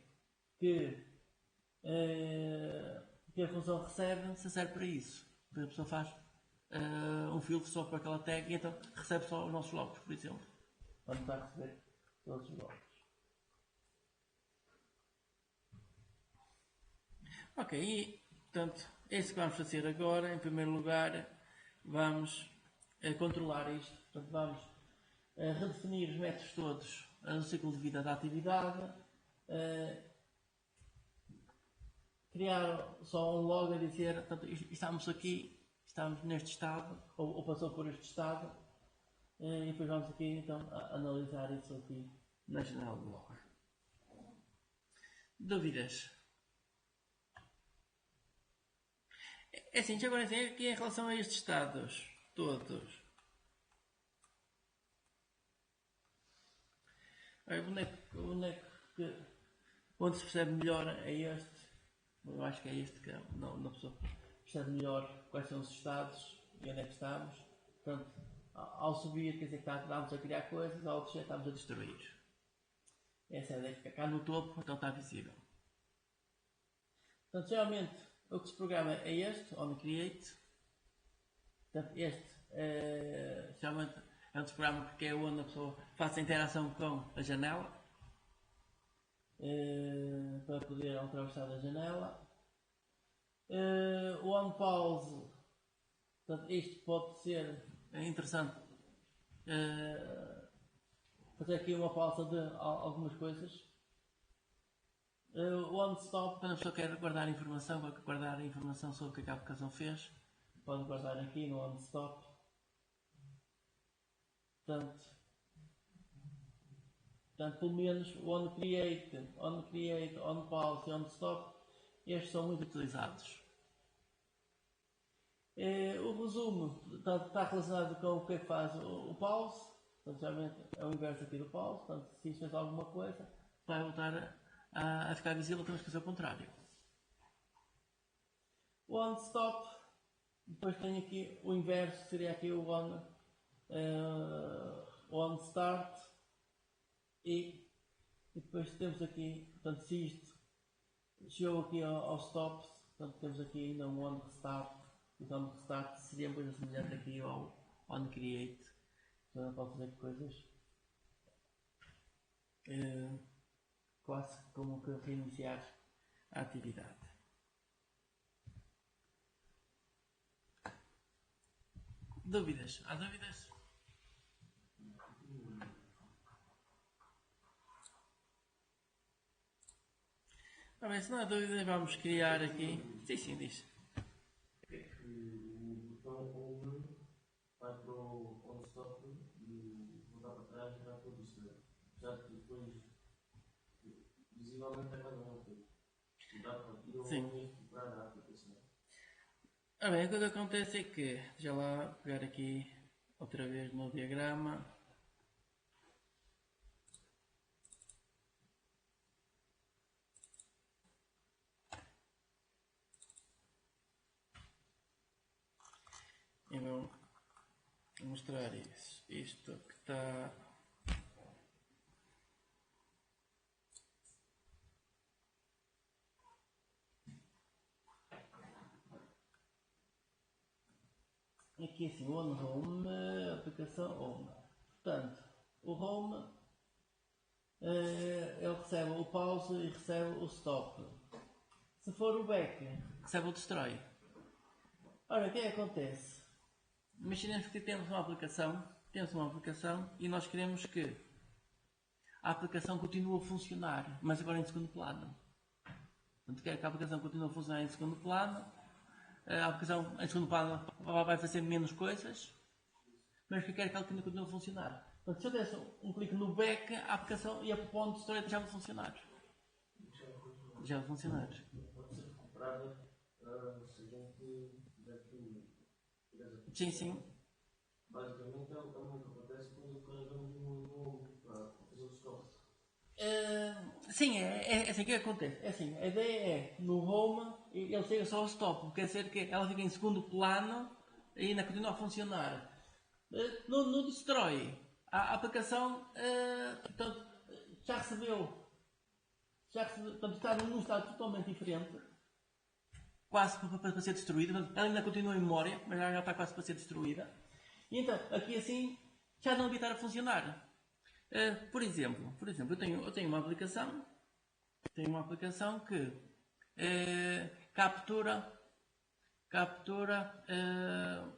que a função recebe, se serve para isso. A pessoa faz um filtro só para aquela tag e então recebe só os nossos logs, por exemplo. Quando está a receber todos os logs. Ok, e portanto, é isso que vamos fazer agora. Em primeiro lugar, vamos controlar isto. Portanto, vamos redefinir os métodos todos no ciclo de vida da atividade, criar só um log a dizer, portanto, estamos aqui, estamos neste estado, ou passou por este estado, e depois vamos aqui então analisar isso aqui na janela do log. Dúvidas? É assim, já agora aqui em relação a estes estados todos. O boneco que, onde se percebe melhor é este. Eu acho que é este que não pessoa percebe melhor quais são os estados e onde é que estamos. Portanto, ao subir, quer dizer que estamos a criar coisas, ao descer estamos a destruir. Essa é a ideia que fica cá no topo, então está visível. Portanto, geralmente o que se programa é este, onCreate. Portanto, este geralmente é um programa que é onde a pessoa faz a interação com a janela para poder alterar o estado da janela. O onPause, portanto, isto pode ser interessante fazer aqui uma pausa de algumas coisas. O onStop, quando a pessoa quer guardar informação, sobre o que a aplicação fez, pode guardar aqui no onStop. Portanto, pelo menos o onCreate, onPause e onStop, estes são muito utilizados. O resumo está relacionado com o que é que faz o pause. Portanto, geralmente é o inverso aqui do pause. Portanto, se isto fez alguma coisa, vai voltar a ficar visível, temos que fazer o contrário. O onStop, depois tem aqui o inverso, seria aqui o onStart, e depois temos aqui, portanto, se isto chegou aqui ao stop, portanto, temos aqui ainda um onRestart. Então, restart seria uma coisa semelhante aqui ao onCreate. Então, pode fazer coisas quase como que reiniciar a atividade. Dúvidas? Há dúvidas? Bem, se não há dúvidas, vamos criar aqui. Sim, diz. Vai para o onStop e voltar para trás e vai para o display. Já que depois visivelmente é mais uma coisa. Dá para recuperar a aplicação. Bem, a coisa que acontece é que, já lá pegar aqui outra vez no diagrama. E vou mostrar isso. Isto que está. Aqui assim, o Home, aplicação Home. Portanto, o Home ele recebe o pause e recebe o stop. Se for o back, recebe o destroy. Ora, o que é que acontece? Imaginemos que temos uma aplicação e nós queremos que a aplicação continue a funcionar, mas agora em segundo plano. Portanto, quer que a aplicação continue a funcionar em segundo plano. A aplicação em segundo plano vai fazer menos coisas, mas que quer que ela continue a funcionar. Portanto, se eu desse um clique no back, a aplicação ia para o ponto de história e deixava de funcionar. Já vai funcionar. Pode ser recuperada se a gente tiver que. Sim. Basicamente é o que acontece quando carregamos no para fazer os stops. Sim, é assim que acontece. É assim, a ideia é no home ele chega só ao stop, quer dizer que ela fica em segundo plano e ainda continua a funcionar. No destroy, a aplicação portanto, já recebeu, portanto, está num estado totalmente diferente, quase para ser destruída. Ela ainda continua em memória, mas já está quase para ser destruída. E então, aqui assim, já não devia estar a funcionar. Por exemplo, eu tenho uma aplicação que captura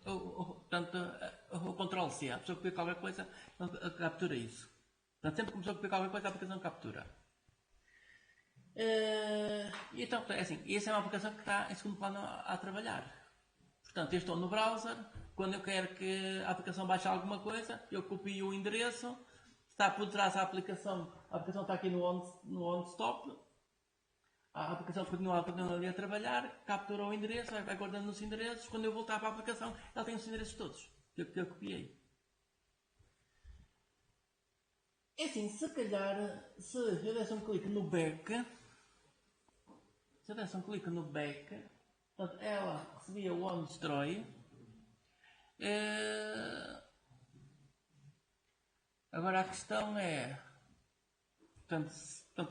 o Ctrl C. A pessoa que copiou qualquer coisa, captura isso. Portanto, sempre que a pessoa copiou qualquer coisa, a aplicação captura. E então, é assim, essa é uma aplicação que está em segundo plano a trabalhar. Portanto, eu estou no browser, quando eu quero que a aplicação baixe alguma coisa, eu copio o endereço, está por trás da aplicação, a aplicação está aqui no onStop, a aplicação continua ali a trabalhar, captura o endereço, vai guardando os endereços, quando eu voltar para a aplicação, ela tem os endereços todos que eu copiei. É assim, se calhar, se eu desse um clique no back, portanto, ela recebia o on destroy. Agora a questão é, portanto,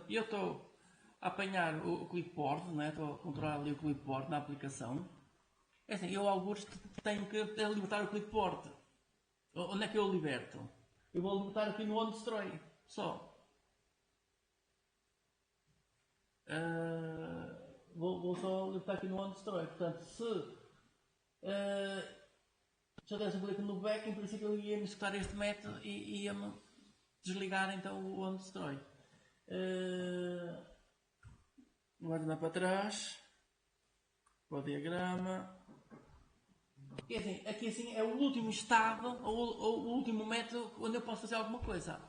eu estou a apanhar o clipboard, não é? Estou a controlar ali o clipboard na aplicação. É assim, eu alguns tenho que libertar o clipboard. Onde é que eu o liberto? Eu vou libertar aqui no on destroy, só. Vou só libertar aqui no on destroy. Portanto, se eu desse um clique no back, em princípio eu ia-me executar este método e ia-me desligar então o on destroy. Agora andar para trás, para o diagrama. E assim, aqui assim é o último estado, ou o último método onde eu posso fazer alguma coisa.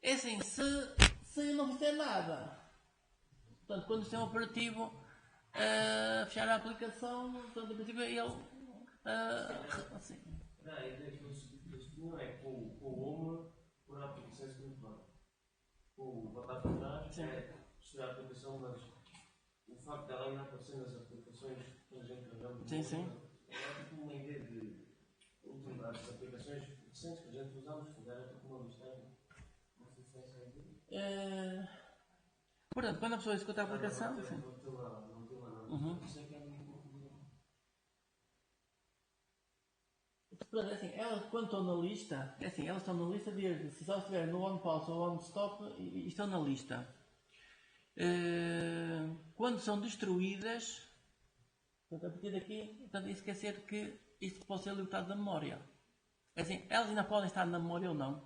É assim, se eu não fizer nada, portanto, quando o sistema operativo fechar a aplicação, portanto, em princípio ele assim. Não, a ideia que não é com o home por a aplicação secundária. O botar para trás é estudar a aplicação, mas o facto dela ainda aparecer nas aplicações que a gente carregamos. Sim. É tipo uma ideia de utilizar as aplicações recentes que a gente usamos, que era tipo uma listagem. Não sei se é essa a ideia. Portanto, quando a pessoa executa a aplicação. Não tem lá. Isso é que é muito pouco. Portanto, assim, elas quando estão na lista, elas estão na lista desde se só estiver no on pause ou on stop e estão na lista. Quando são destruídas, portanto, a partir daqui, portanto, isso quer dizer que isto pode ser libertado da memória. É assim, elas ainda podem estar na memória ou não.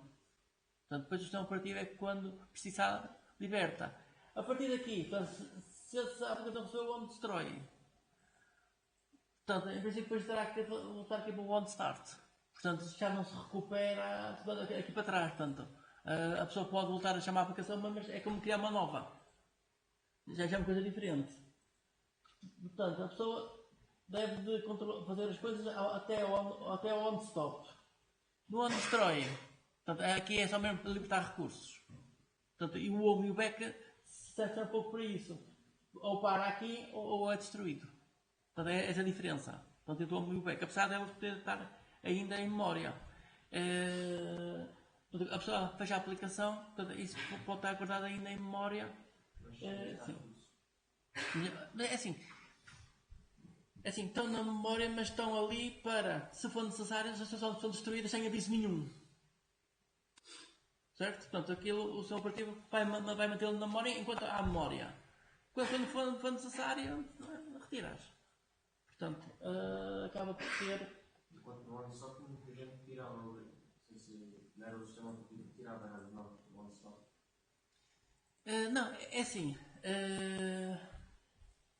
Portanto, depois o sistema operativo é que quando precisar, liberta. A partir daqui, portanto, se a aplicação recebeu o on destroy, portanto, em princípio depois terá que voltar aqui para o on start. Portanto, já não se recupera aqui para trás. Portanto, a pessoa pode voltar a chamar a aplicação, mas é como criar uma nova. Já é uma coisa diferente. Portanto, a pessoa deve de fazer as coisas até o on stop. No on destroy, portanto, aqui é só mesmo para libertar recursos. Portanto, e o home e o back serve um pouco para isso. Ou para aqui ou é destruído. Portanto, é essa a diferença. Portanto, entre o home e o back. Apesar de elas poderem estar ainda em memória. A pessoa fecha a aplicação, portanto, isso pode estar guardado ainda em memória. Sim. É assim, estão na memória, mas estão ali para, se for necessário, as instruções são destruídas sem aviso nenhum. Certo? Portanto, aquilo, o seu operativo vai mantê-lo na memória enquanto há memória. Quando for necessário, retiras. Portanto, acaba por ser. Enquanto no on stop, muita gente tirava, não sei se era o sistema operativo que tirava, era no on stop. Não, é assim.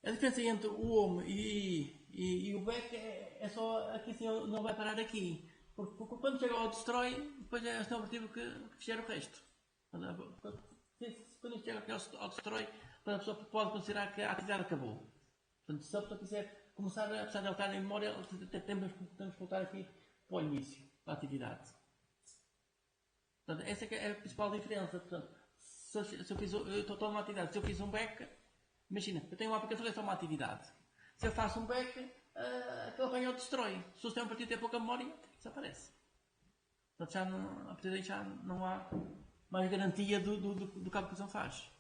A diferença entre o home e o back é só aqui assim, ele não vai parar aqui. Porque quando chega ao destroy, depois é o sistema operativo que fizer o resto. Quando chega aqui ao destroy, a pessoa pode considerar que a atividade acabou. Portanto, se a pessoa quiser começar, apesar de ela estar em memória, temos que voltar aqui para o início da atividade. Portanto, essa é a principal diferença. Portanto, se eu estou numa atividade, se eu fiz um back, imagina, eu tenho uma aplicação que é só uma atividade. Se eu faço um back, aquele apanha o destrói. Se o sistema operativo tem pouca memória, desaparece. Portanto, a partir daí já não há mais garantia do que a aplicação faz.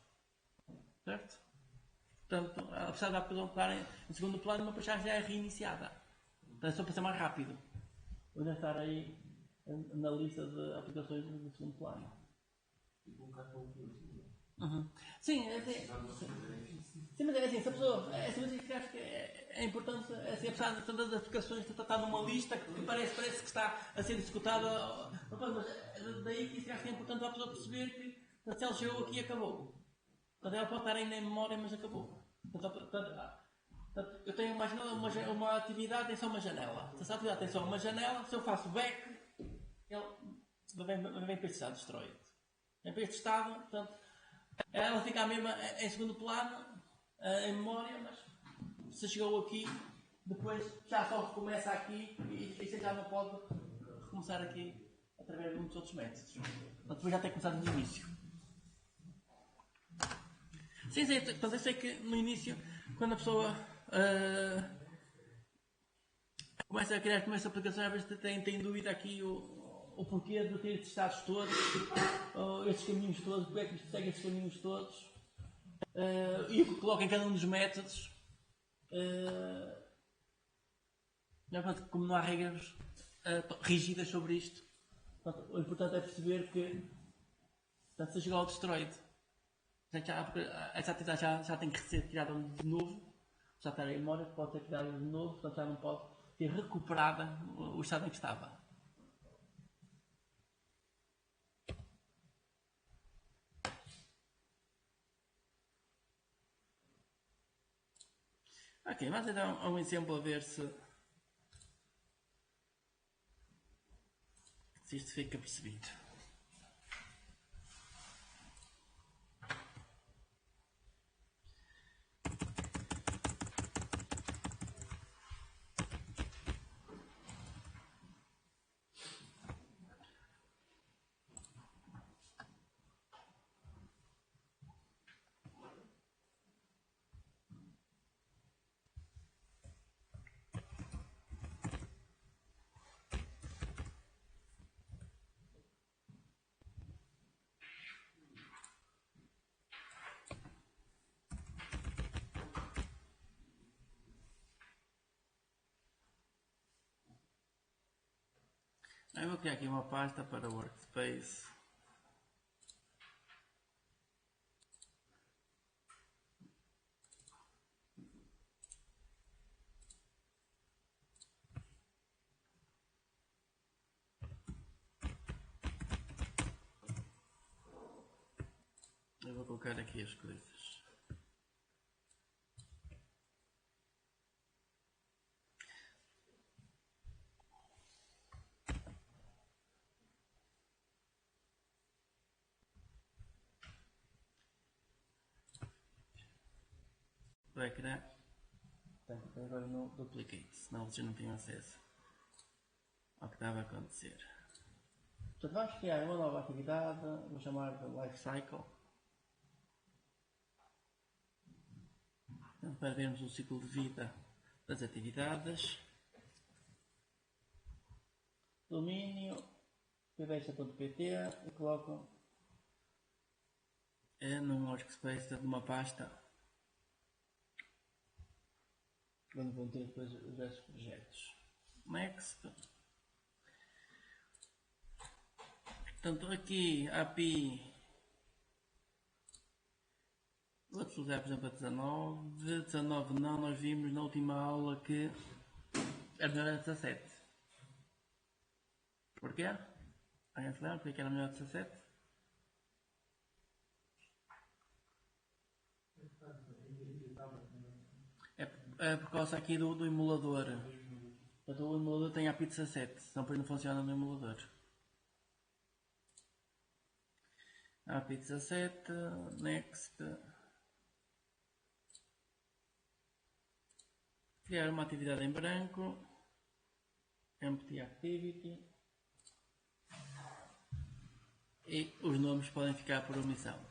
Certo? Portanto, apesar da aplicação estar em segundo plano, uma já é reiniciada. Então é só para ser mais rápido. Vou estar aí na lista de aplicações do segundo plano. Tipo um cartão de Sim, sim, mas é assim, se a pessoa. Que acho que é importante, assim, apesar de todas as aplicações que está numa lista que parece que está a ser executada, mas daí que acho que é importante a pessoa perceber que se ela chegou aqui e acabou. Portanto, ela pode estar ainda em memória, mas acabou. Eu tenho uma atividade, tem só uma janela. Se essa atividade tem só uma janela, se eu faço back, ele vem para este estado, destrói. Vem para este estado, portanto, ela fica mesmo em segundo plano, em memória, mas se chegou aqui, depois já só recomeça aqui e você já não pode recomeçar aqui através de muitos outros métodos. Portanto, depois já tem começado no início. Sim, portanto, eu sei que no início, quando a pessoa começa a criar as aplicações, às vezes tem dúvida aqui o porquê de ter estes dados todos, estes caminhos todos, porque é que isto segue estes caminhos todos, e o que coloca em cada um dos métodos. Como não há regras rígidas sobre isto, portanto, o importante é perceber que, portanto, se chegar ao destroyed, essa atividade já tem que ser criada de novo, já está em memória, pode ser criada de novo, portanto já não pode ter recuperada o estado em que estava. Ok, vamos então a um exemplo a ver se isto fica percebido. Eu vou criar aqui uma pasta para o Workspace. Eu vou colocar aqui as coisas. Vai criar. Agora não duplicate, senão vocês não tinham acesso ao que estava a acontecer. Portanto, vamos criar uma nova atividade, vou chamar de Life Cycle. Portanto, para vermos o ciclo de vida das atividades. Domínio, pbesta.pt e coloco num workspace de uma pasta onde vão ter depois os diversos projetos. Next. Portanto, aqui a API vou utilizar, por exemplo, a 19 não, nós vimos na última aula que era melhor a 17. Porquê? Alguém se lembra porque era melhor a 17? É por causa aqui do emulador. Portanto, o emulador tem a API 17, senão depois não funciona no emulador. API 17, next. Criar uma atividade em branco. Empty activity. E os nomes podem ficar por omissão.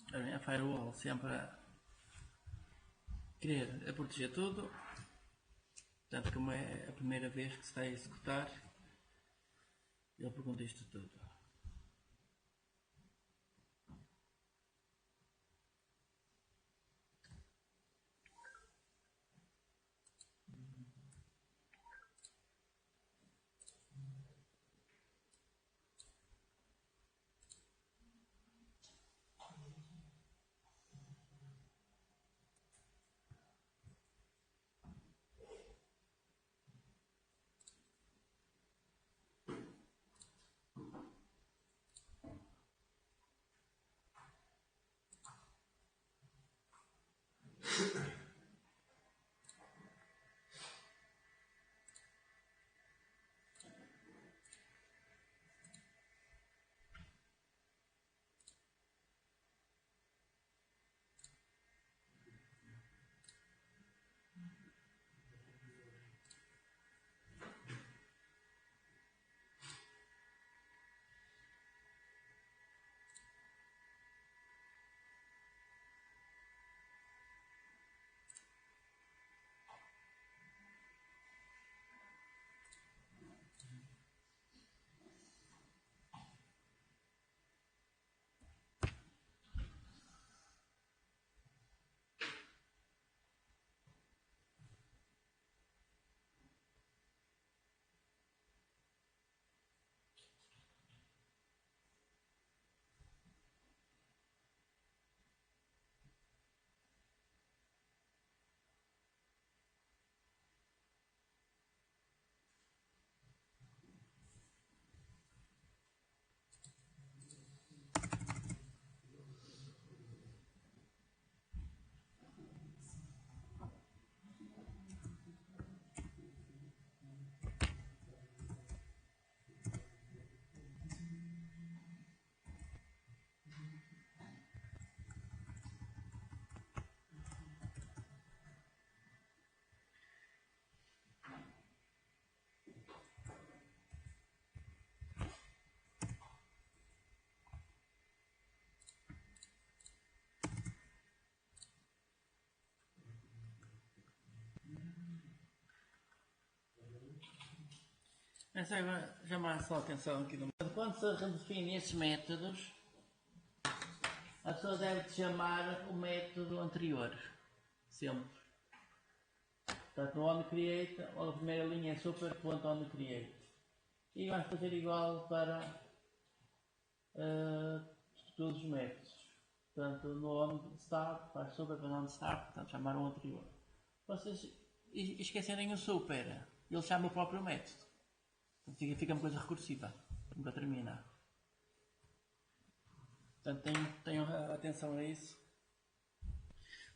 A firewall sempre a querer proteger tudo. Portanto, como é a primeira vez que se vai executar, Ele pergunta isto tudo. Mas agora chamar só a atenção aqui no método. Quando se redefine esses métodos, a pessoa deve chamar o método anterior. Sempre. Portanto, no onCreate, a primeira linha é super.onCreate. E vamos fazer igual para todos os métodos. Portanto, no onStart, faz super para onStart, portanto, chamar o anterior. Vocês esquecerem o super, ele chama o próprio método. Fica uma coisa recursiva, nunca termina. Portanto, tenham atenção a isso.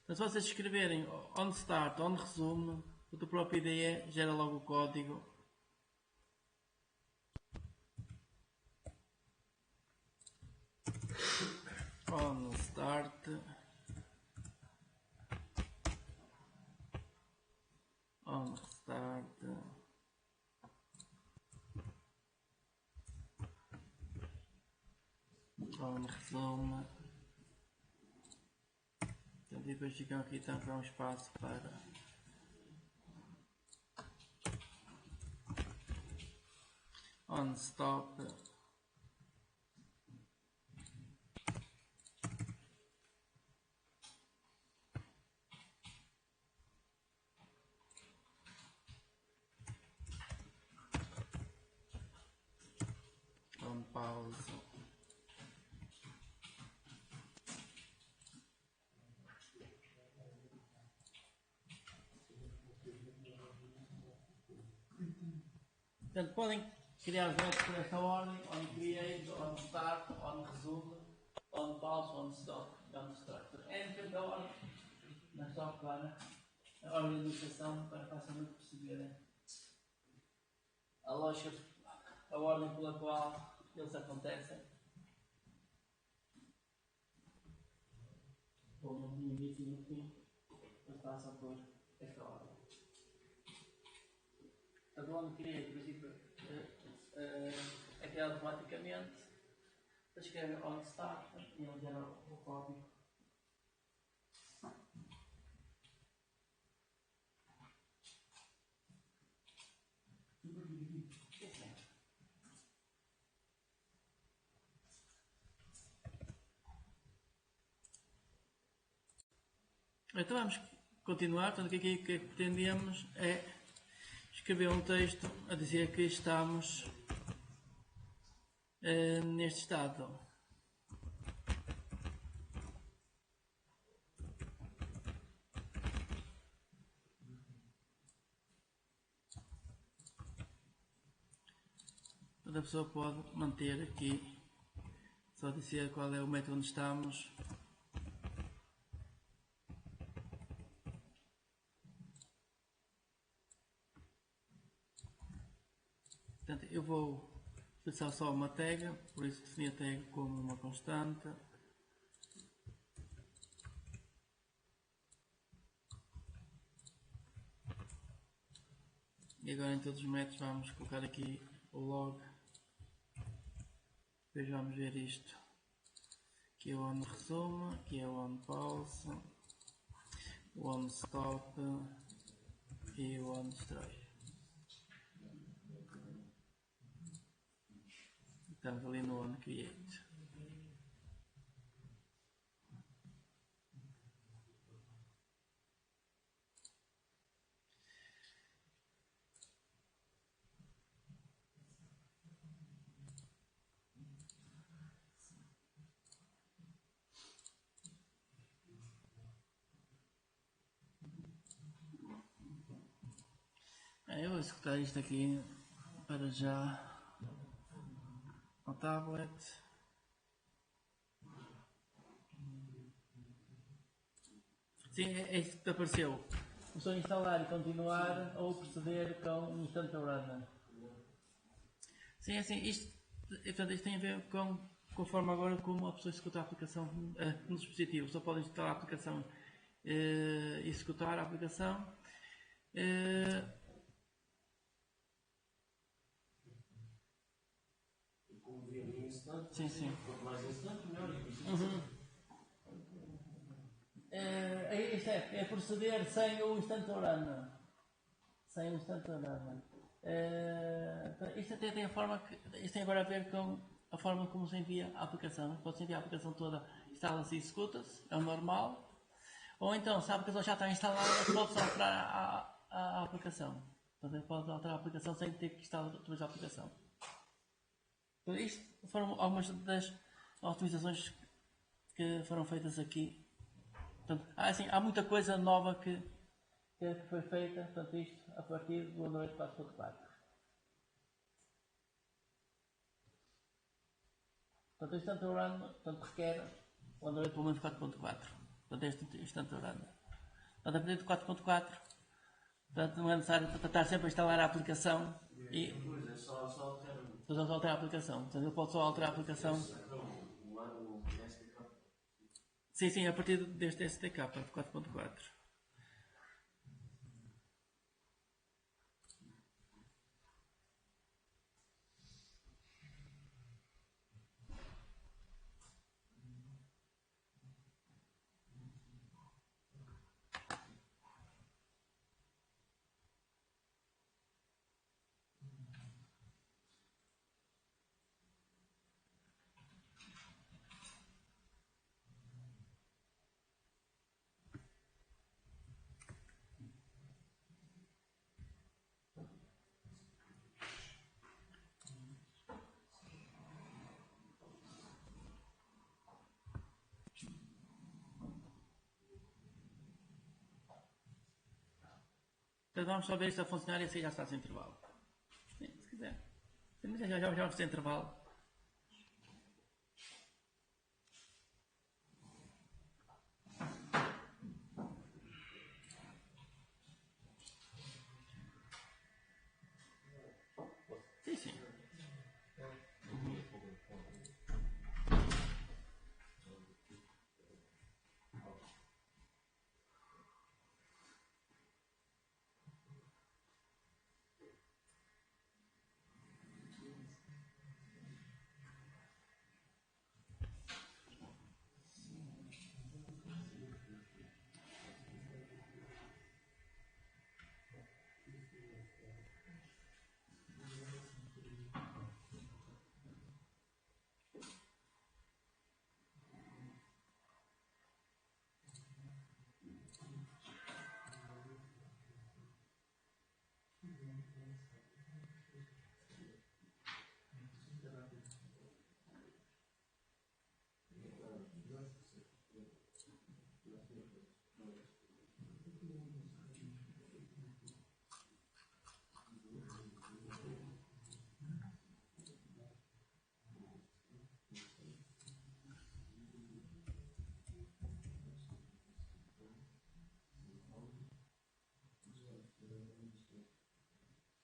Então, se vocês escreverem onStart, onResume, a própria IDE gera logo o código. OnStart, OnRestart, OnResume. Então, depois ficam aqui também um espaço para OnStop. Pause. Portanto, podem criar os métodos por esta ordem: onCreate, onStart, onResume, onPause, onStop e onStructure. É depende da ordem, mas só para a organização, para facilmente perceberem a lógica, a ordem pela qual eles acontecem. Ou no início e no fim, eles passam por esta ordem. Portanto, onde cria, por princípio, é criado automaticamente, escreve onStart e ele gera o código. Então vamos continuar. Portanto, aqui o que pretendemos é escrever um texto a dizer que estamos neste estado. A pessoa pode manter aqui, só dizer qual é o método onde estamos. Portanto, eu vou utilizar só uma tag, por isso defini a tag como uma constante. E agora em todos os métodos vamos colocar aqui o log. Depois vamos ver isto. Aqui é o on resume, aqui é o on pause, o on stop e o on destrói. Estamos ali no on create. Eu vou executar isto aqui para já no tablet. Sim, é isso que apareceu. Começou a instalar e continuar ou proceder com um instant runner. Sim, assim, isto tem a ver com a forma agora como a pessoa executa a aplicação no dispositivo. Só pode instalar a aplicação e executar a aplicação. Como via em instante, Sim. quanto mais instante, melhor. Isto é proceder sem o instant runner. Sem o instant runner. Isto até tem a forma que. Isto tem agora a ver com a forma como se envia a aplicação. Pode-se enviar a aplicação toda, instala-se e executa-se, é o normal. Ou então, se a aplicação já está instalada, pode-se alterar a aplicação. Portanto, pode alterar a aplicação sem ter que instalar outra vez a aplicação. Então, isto foram algumas das otimizações que foram feitas aqui. Portanto, há muita coisa nova que foi feita, portanto, isto a partir do Android 4.4. Portanto, o Instant Run requer o Android pelo menos 4.4. Portanto, este Instant Run. Portanto, a partir de 4.4, portanto, não é necessário estar sempre a instalar a aplicação e Pois é, só alterar a aplicação. Portanto, eu posso só alterar a aplicação. o SDK. Sim, a partir deste SDK, 4.4. Então vamos só ver isto a funcionar e assim já está sem intervalo. Sim, se quiser. Sim, já vamos sem intervalo. Sim.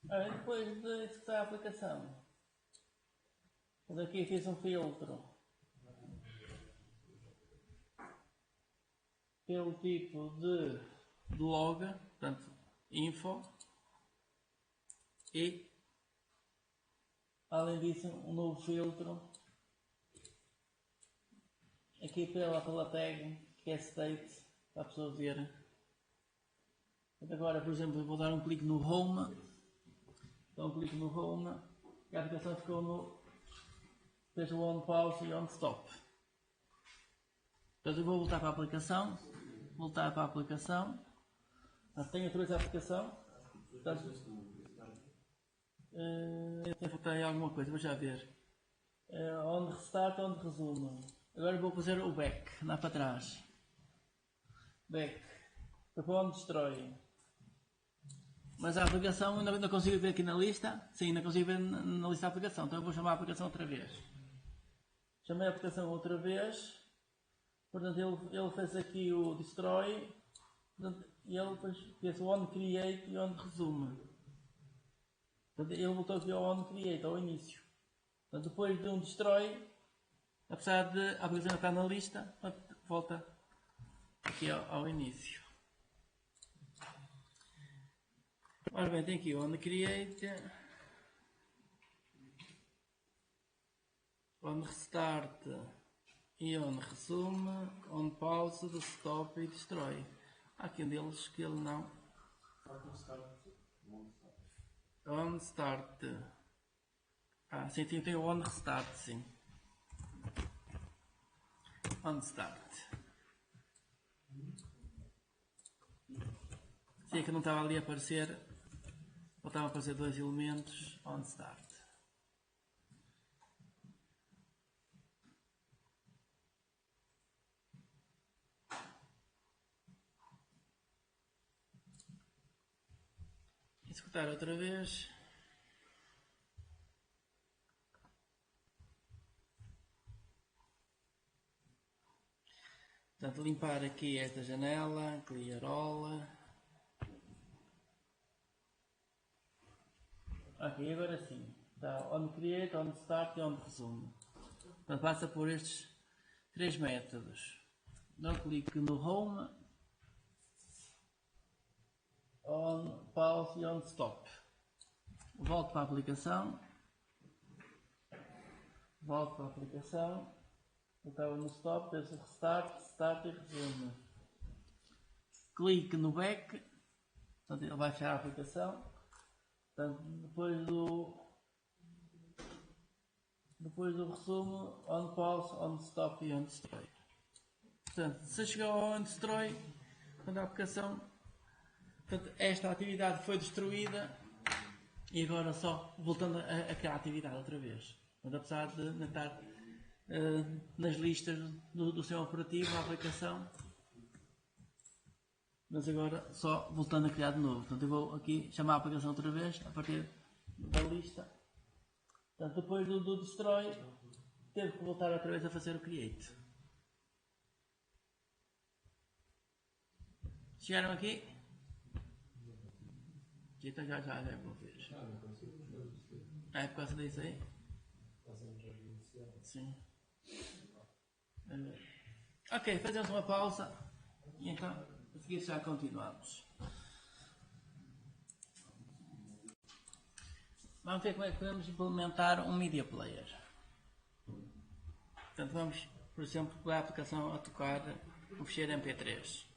Aí depois de executar a aplicação, eu aqui fiz um filtro pelo tipo de log, portanto info, e além disso um novo filtro aqui pela tag que é state, para a pessoa ver. Agora, por exemplo, eu vou dar um clique no home, dou um clique no home e a aplicação ficou no, fez o on pause e on stop. Portanto, eu vou voltar para a aplicação, tenho outra a aplicação, portanto, eu voltei alguma coisa, vou já ver. Onde restart, onde resume. Agora vou fazer o back, lá para trás. Back, depois onde destrói. Mas a aplicação ainda não consigo ver aqui na lista. Sim, ainda consigo ver na lista da aplicação. Então eu vou chamar a aplicação outra vez. Chamei a aplicação outra vez. Portanto, ele fez aqui o destroy. Portanto, e ele depois fez o on create e on resume. Portanto, ele voltou aqui ao on create, ao início. Portanto, depois de um destroy, apesar de a aplicação estar na lista, volta aqui ao início. Ora bem, tem aqui on create, on restart e on resume, on pause, stop e destroy. Há aqui um deles que ele não. On start. Ah, sim, tem o on restart, sim. On start. Sim, que não estava ali a aparecer. Voltavam a aparecer dois elementos. On start. Executar outra vez. Portanto, limpar aqui esta janela, clear all. Ok, agora sim. Está on create, on start e on resume. Portanto, passa por estes três métodos. Dou um clique no home, on pause e on stop. Volto para a aplicação. Estava no stop, depois restart, start e resume. Clique no back, portanto ele vai fechar a aplicação. Portanto, depois do resumo, on pause, on stop e on destroy. Portanto, se chegou ao on destroy, quando a aplicação, portanto, esta atividade foi destruída e agora só voltando àquela atividade outra vez. Portanto, apesar de não estar nas listas do seu operativo, a aplicação, mas agora só voltando a criar de novo. Portanto, eu vou aqui chamar a aplicação outra vez a partir da lista. Portanto, depois do destroy, teve que voltar outra vez a fazer o create. Chegaram aqui? Então já vou ver. É por causa disso aí? Sim. Ok, fazemos uma pausa e então a seguir já continuamos. Vamos ver como é que podemos implementar um media player. Portanto, vamos, por exemplo, pegar a aplicação a tocar um ficheiro MP3.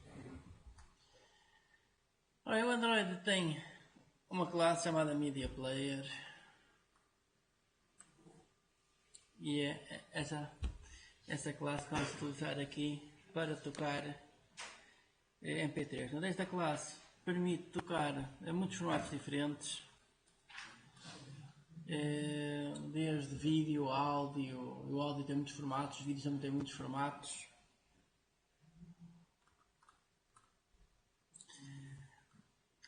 Ora, o Android tem uma classe chamada media player e é essa classe que vamos utilizar aqui para tocar MP3. Então, esta classe permite tocar em muitos formatos diferentes, desde vídeo, áudio. O áudio tem muitos formatos, os vídeos também têm muitos formatos.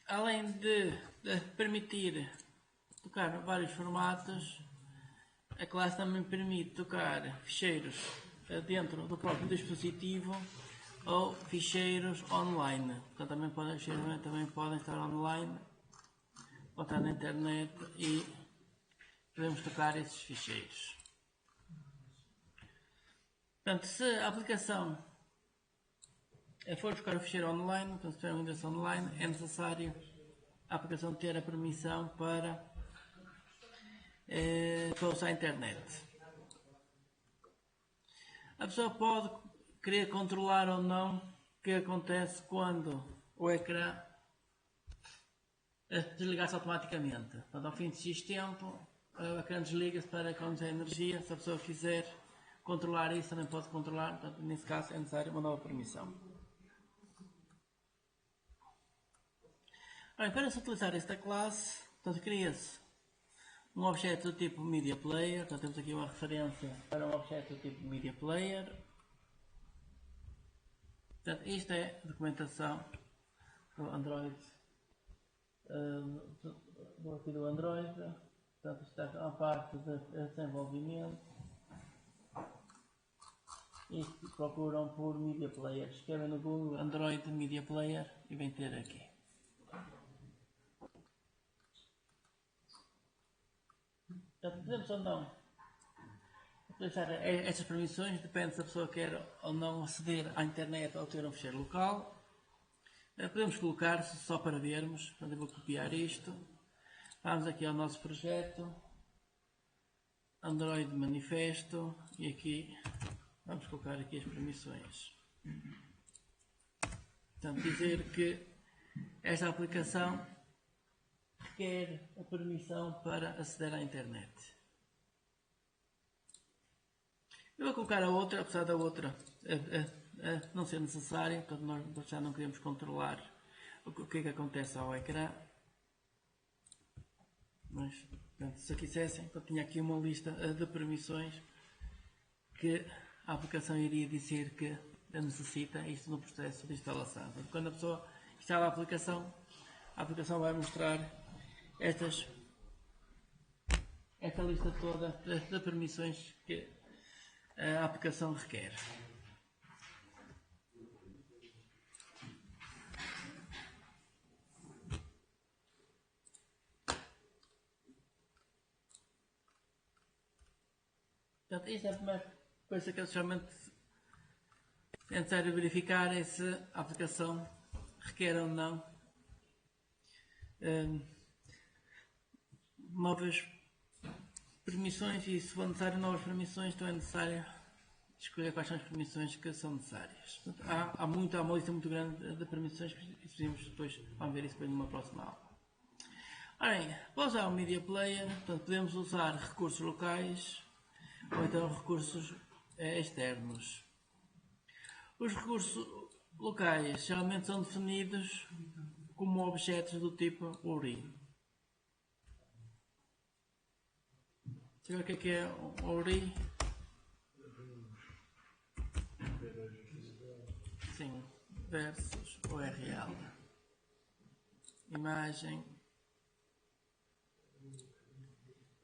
Além de permitir tocar vários formatos, a classe também permite tocar ficheiros dentro do próprio dispositivo ou ficheiros online. Portanto, também podem estar online ou está na internet e podemos tocar esses ficheiros. Portanto, se a aplicação for buscar o ficheiro online, portanto, se tiver um endereço online, é necessário a aplicação ter a permissão para usar a internet. A pessoa pode querer controlar ou não o que acontece quando o ecrã desligar-se automaticamente. Portanto, ao fim de X tempo, o ecrã desliga-se para quando tem energia. Se a pessoa quiser controlar isso, também pode controlar. Portanto, nesse caso, é necessário uma nova permissão. Ora, para se utilizar esta classe, portanto, cria-se um objeto do tipo Media Player. Portanto, temos aqui uma referência para um objeto do tipo Media Player. Portanto, isto é a documentação do Android. Aqui do Android. Portanto, está a parte de desenvolvimento. Isto procuram por Media Player. Escrevem no Google Android Media Player e vem ter aqui. Portanto, podemos ou não utilizar estas permissões, depende se a pessoa quer ou não aceder à internet ou ter um ficheiro local. Podemos colocar só para vermos. Portanto, eu vou copiar isto. Vamos aqui ao nosso projeto, Android Manifesto, e aqui vamos colocar aqui as permissões. Portanto, dizer que esta aplicação requer a permissão para aceder à internet. Eu vou colocar a outra, apesar da outra não ser necessária, portanto nós já não queremos controlar o que é que acontece ao ecrã. Mas, portanto, se eu quisessem, eu tinha aqui uma lista de permissões que a aplicação iria dizer que necessita isto no processo de instalação. Portanto, quando a pessoa instala a aplicação vai mostrar esta lista toda de permissões que a aplicação requer. Portanto, isto é a primeira coisa que é necessário verificar, é se a aplicação requer ou não novas permissões, e se for necessário novas permissões, então é necessário escolher quais são as permissões que são necessárias. Portanto, há uma lista muito grande de permissões, vamos ver isso depois numa próxima aula. Ora bem, para usar o Media Player, portanto, podemos usar recursos locais ou então recursos externos. Os recursos locais geralmente são definidos como objetos do tipo URI. Deixa eu ver o que é um URI. Sim, versus URL. Imagem.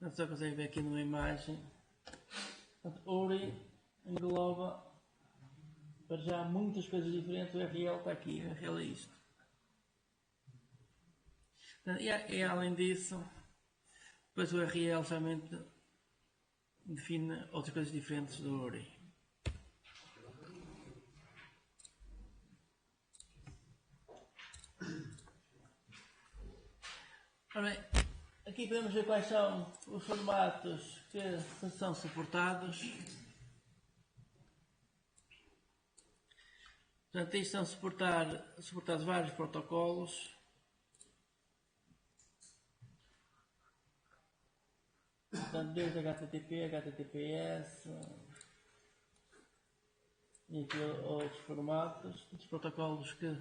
Não só consegue ver aqui numa imagem. Portanto, URI engloba para já muitas coisas diferentes. O URL está aqui, o URL é isto. E além disso, depois o URL somente define outras coisas diferentes do URI. Ora bem, aqui podemos ver quais são os formatos que são suportados. Portanto, isto são suportados vários protocolos. Portanto, desde HTTP, HTTPS e aqui outros formatos, os protocolos que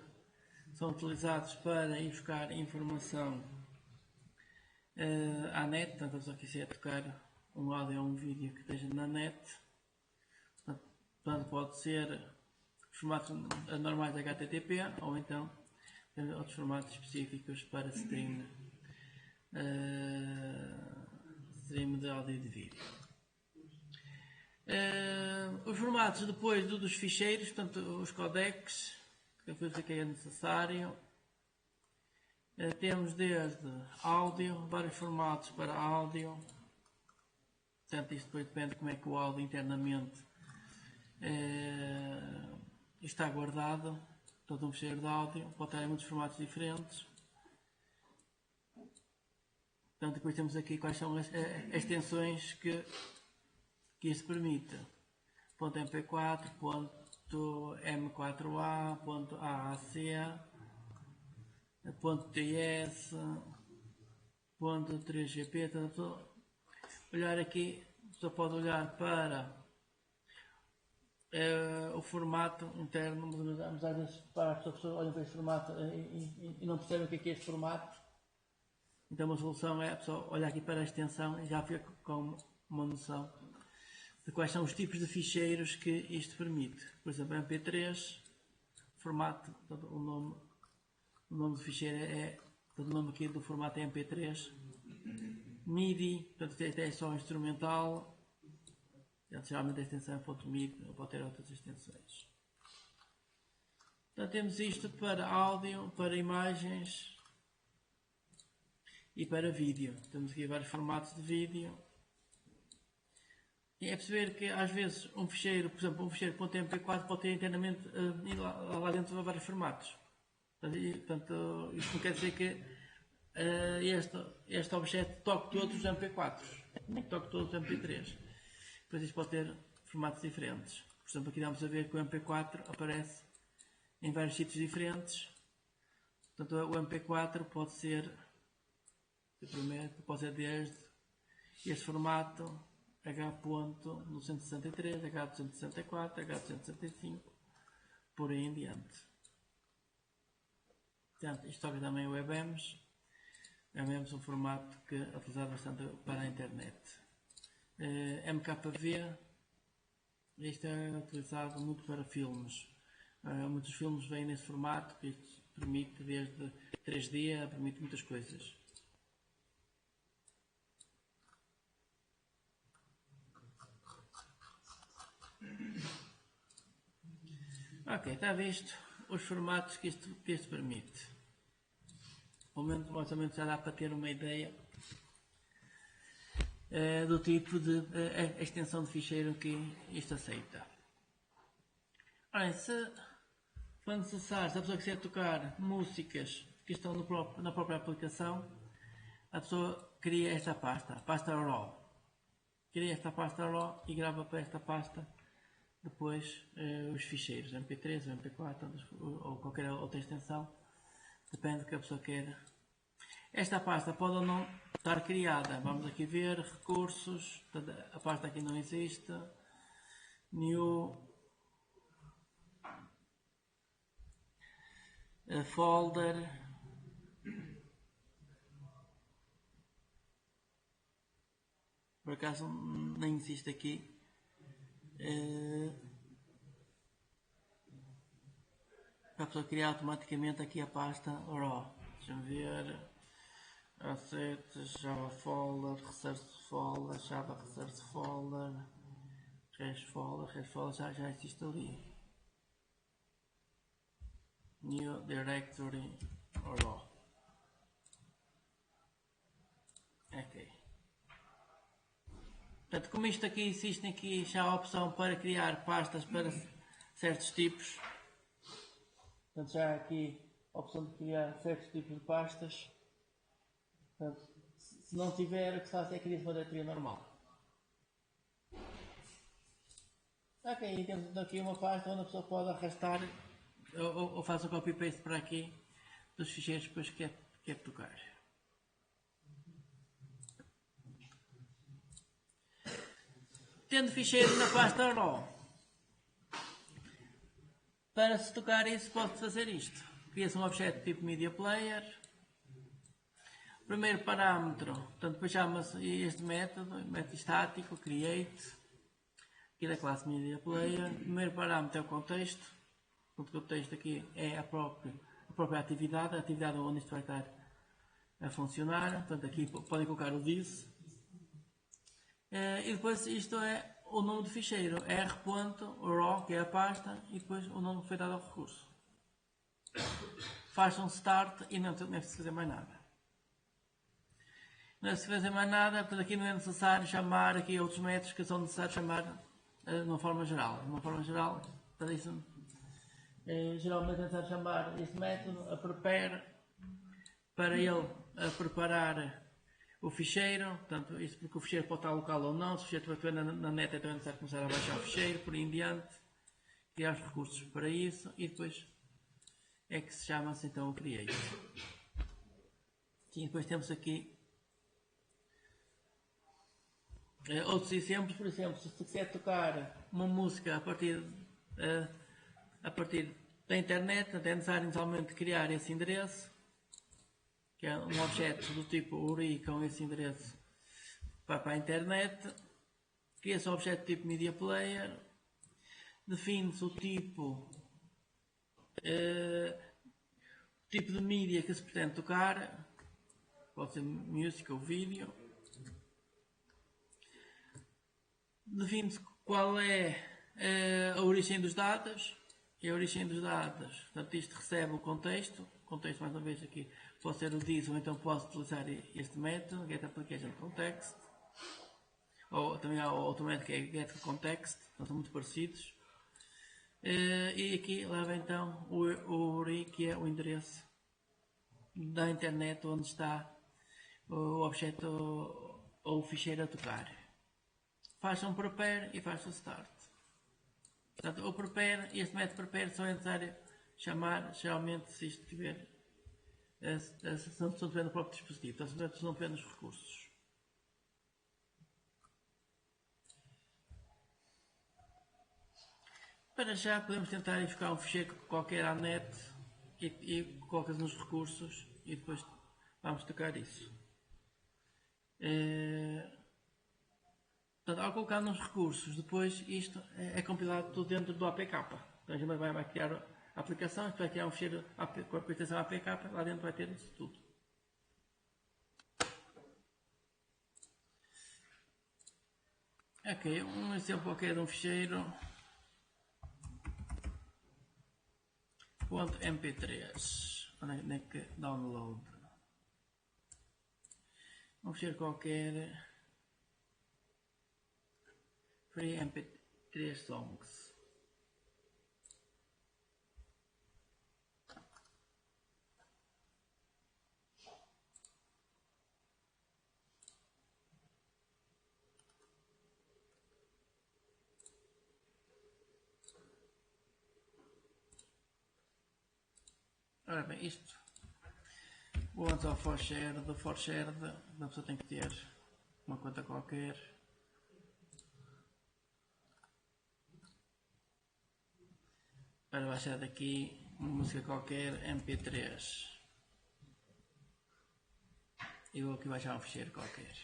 são utilizados para ir buscar informação à net. Portanto, se eu quiser tocar um áudio ou um vídeo que esteja na net, portanto, pode ser os formatos normais de HTTP ou então outros formatos específicos para stream de áudio e de vídeo. Os formatos depois dos ficheiros, portanto os codecs, que eu fiz que é necessário, Temos desde áudio, vários formatos para áudio. Portanto, isto depois depende de como é que o áudio internamente está guardado. Todo um ficheiro de áudio pode estar em muitos formatos diferentes. Portanto, depois temos aqui quais são as extensões que isto permite. .mp4, .m4a, .aac, .ts, .3gp. Portanto, olhar aqui, só pode olhar para o formato interno, mas às vezes para as pessoas olham para este formato e não percebem o que é este formato. Então uma solução é a pessoa olhar aqui para a extensão e já fica com uma noção de quais são os tipos de ficheiros que isto permite. Por exemplo, MP3, formato, o nome do ficheiro o nome aqui do formato é MP3. MIDI, portanto é só instrumental. Geralmente a extensão é .MIDI, ou pode ter outras extensões. Então temos isto para áudio, para imagens e para vídeo. Temos aqui vários formatos de vídeo. E é perceber que às vezes um ficheiro, por exemplo, um ficheiro .mp4 pode ter internamente lá dentro vários formatos. Portanto, isto não quer dizer que este objeto toque todos os MP4s, nem que toque todos os MP3. Depois isto pode ter formatos diferentes. Por exemplo, aqui damos a ver que o MP4 aparece em vários sítios diferentes. Portanto, o MP4 pode ser desde este formato H.263, H.264, H.265, por aí em diante. Portanto, isto toca também o WebEms. WebEms é um formato que é utilizado bastante para a internet. MKV, isto é utilizado muito para filmes. Muitos filmes vêm nesse formato, que isto permite desde 3D, permite muitas coisas. Ok, está visto os formatos que isto permite. Ao menos, mais ou menos já dá para ter uma ideia do tipo de extensão de ficheiro que isto aceita. Ora, se for necessário, se a pessoa quiser tocar músicas que estão na própria aplicação, a pessoa cria esta pasta, a pasta RAW. Cria esta pasta RAW e grava para esta pasta depois os ficheiros MP3 ou MP4 ou qualquer outra extensão, depende do que a pessoa queira. Esta pasta pode ou não estar criada. Vamos aqui ver recursos, a pasta aqui não existe. New folder. Por acaso nem existe aqui. Para a pessoa criar automaticamente aqui a pasta RAW. Deixa-me ver. Assets, Java folder, Resource folder, Java Resource folder, Res folder já existe ali. New directory RAW. Ok. Portanto, como isto aqui existe aqui já a opção para criar pastas para certos tipos. Portanto, já há aqui a opção de criar certos tipos de pastas. Portanto, se não tiver, o que se faz é criar uma diretoria normal. Ok, temos aqui uma pasta onde a pessoa pode arrastar ou faz o copy-paste para aqui dos ficheiros depois que quer tocar. Tendo ficheiro na pasta RAW, para se tocar isso pode fazer isto. Cria-se um objeto tipo Media Player. Primeiro parâmetro, portanto depois chama-se este método estático, create, aqui da classe Media Player. Primeiro parâmetro é o contexto. O contexto aqui é a própria atividade, a atividade onde isto vai estar a funcionar. Portanto aqui podem colocar o this. E depois isto é o nome do ficheiro, r.raw, que é a pasta, e depois o nome que foi dado ao recurso. faz um start e não é preciso fazer mais nada. Não é preciso fazer mais nada, portanto aqui não é necessário chamar aqui outros métodos que são necessários chamar de uma forma geral. De uma forma geral, para isso, geralmente é necessário chamar este método a prepare para ele preparar o ficheiro, portanto, isto porque o ficheiro pode estar local ou não, se o ficheiro estiver na net então é necessário começar a baixar o ficheiro, por aí em diante, criar os recursos para isso e depois é que se chama-se então o create. Sim, depois temos aqui outros exemplos, por exemplo, se quiser tocar uma música a partir da internet, é necessário inicialmente criar esse endereço, que é um objeto do tipo URI com esse endereço para a internet, cria-se o objeto tipo Media Player, define-se o tipo de mídia que se pretende tocar, pode ser música ou vídeo, define-se qual é a origem dos dados, e a origem dos dados, portanto isto recebe o contexto mais uma vez aqui pode ser o this, ou então posso utilizar este método, get application context, ou também há outro método que é get context, são muito parecidos, e aqui leva então o URI, que é o endereço da internet onde está o objeto ou o ficheiro a tocar. Faz um prepare e faz o start. Portanto, o prepare e este método prepare só é necessário chamar, geralmente, se isto tiver, se não tiver no próprio dispositivo, então, se não tiver nos recursos. Para já, podemos tentar ir buscar um ficheiro qualquer à net e colocas nos recursos e depois vamos tocar isso. Portanto, ao colocar nos recursos, depois isto é compilado tudo dentro do APK. Então a gente vai criar a aplicação, vai criar um ficheiro com a aplicação APK, lá dentro vai ter isso tudo. Ok, um exemplo qualquer de um ficheiro .mp3, onde é que download? Um ficheiro qualquer free mp3 songs. Ora bem, isto o antes ao ForShared, a pessoa tem que ter uma conta qualquer. Para baixar daqui uma música qualquer, mp3. E vou aqui baixar um ficheiro qualquer.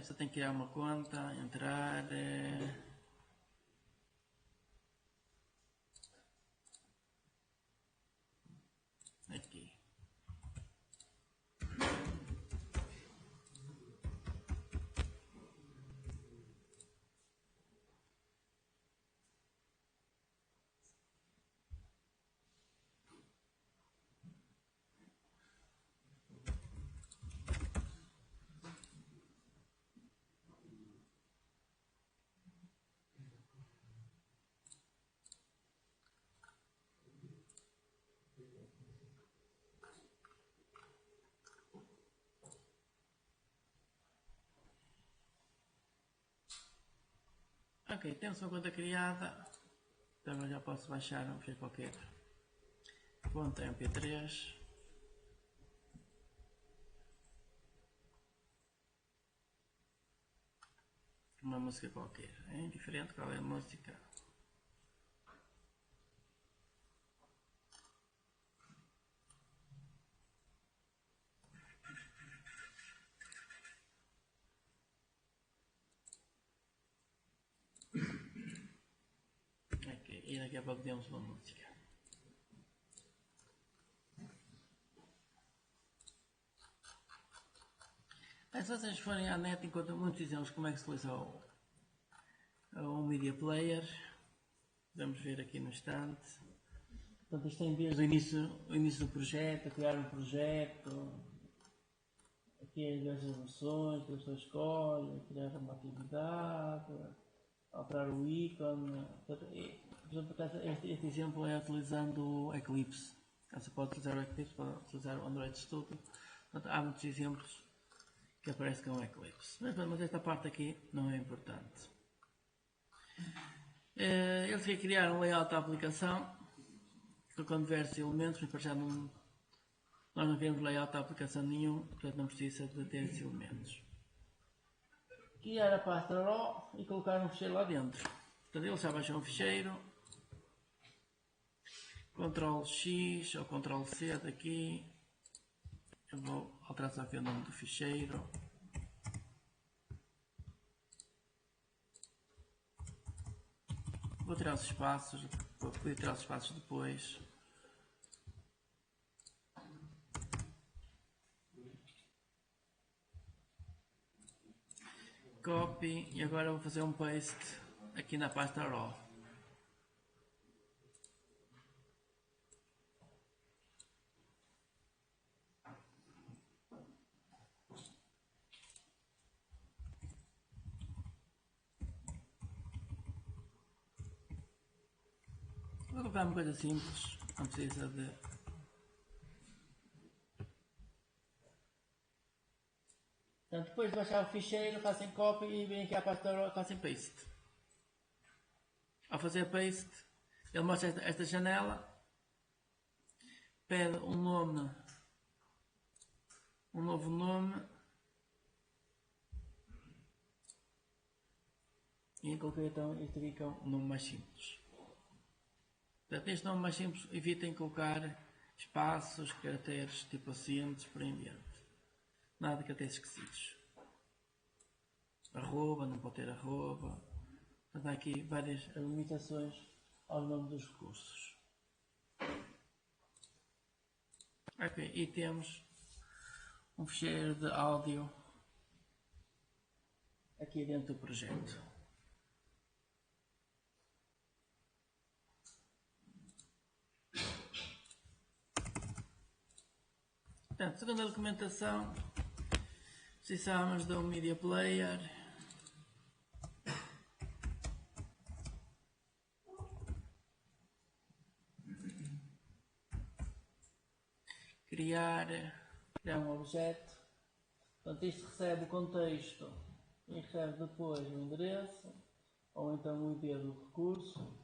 Só tem que criar uma conta, entrar. Aqui. Ok, temos uma conta criada, então eu já posso baixar um ficheiro qualquer. Conta mp3. Uma música qualquer, é indiferente qual é a música. Ok. e daqui a pouco temos uma música. Se vocês forem à net, encontram muitos exemplos como é que se utiliza o Media Player. Vamos ver aqui no instante. Portanto, isto tem desde o início do projeto, a criar um projeto, aqui as versões que a pessoa escolhe, criar uma atividade, alterar o ícone. Este exemplo é utilizando o Eclipse. Você pode utilizar o Eclipse, pode utilizar o Android Studio. Portanto, há muitos exemplos que aparecem com o Eclipse. Mas esta parte aqui não é importante. Ele queria criar um layout da aplicação com diversos elementos, mas para já nós não queremos layout da aplicação nenhum, portanto não precisa de ter esses elementos. Criar a pasta RAW e colocar um ficheiro lá dentro. Portanto, ele já baixou um ficheiro, Ctrl X ou Ctrl C daqui, eu vou alterar só aqui o nome do ficheiro. Vou tirar os espaços, vou poder tirar os espaços depois. Copy e agora vou fazer um paste aqui na pasta RAW. Vou colocar uma coisa simples, não precisa de... Portanto, depois de baixar o ficheiro, fazem copy e vêm aqui à pasta RAW e fazem paste. Ao fazer paste, ele mostra esta janela, pede um nome, um novo nome, e coloquei então este aqui que é um nome mais simples. Portanto, este nome mais simples, evitem colocar espaços, caracteres tipo acentos, por aí em diante. Nada de caracteres esquecidos. Arroba, não pode ter arroba. Portanto, há aqui várias limitações ao nome dos recursos. Ok, e temos um ficheiro de áudio aqui dentro do projeto. Portanto, segundo a documentação, precisamos de um Media Player, criar um objeto. Portanto, isto recebe o contexto e recebe depois o endereço, ou então o ID do recurso.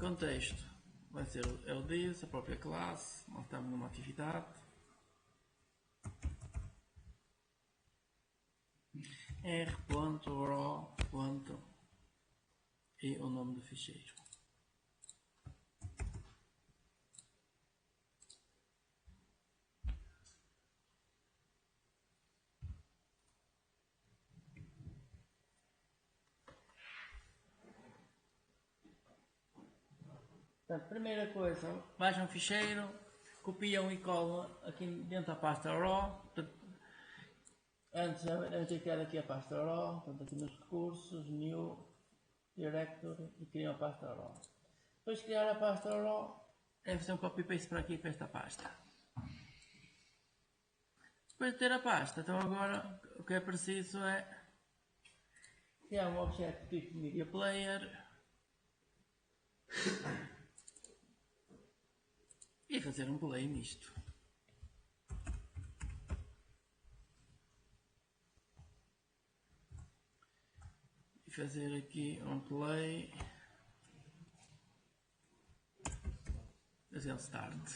Contexto vai ser o this, a própria classe, nós estamos numa atividade. r.raw. E o nome do ficheiro. Portanto, primeira coisa, baixa um ficheiro, copia e cola aqui dentro da pasta RAW. Portanto, antes de criar aqui a pasta RAW, portanto, aqui nos recursos, New, Directory e cria a pasta RAW. Depois de criar a pasta RAW, é fazer um copy-paste para aqui para esta pasta. Depois de ter a pasta, então agora o que é preciso é criar um objeto tipo Media Player e fazer um play nisto. E fazer aqui um play, fazer um start.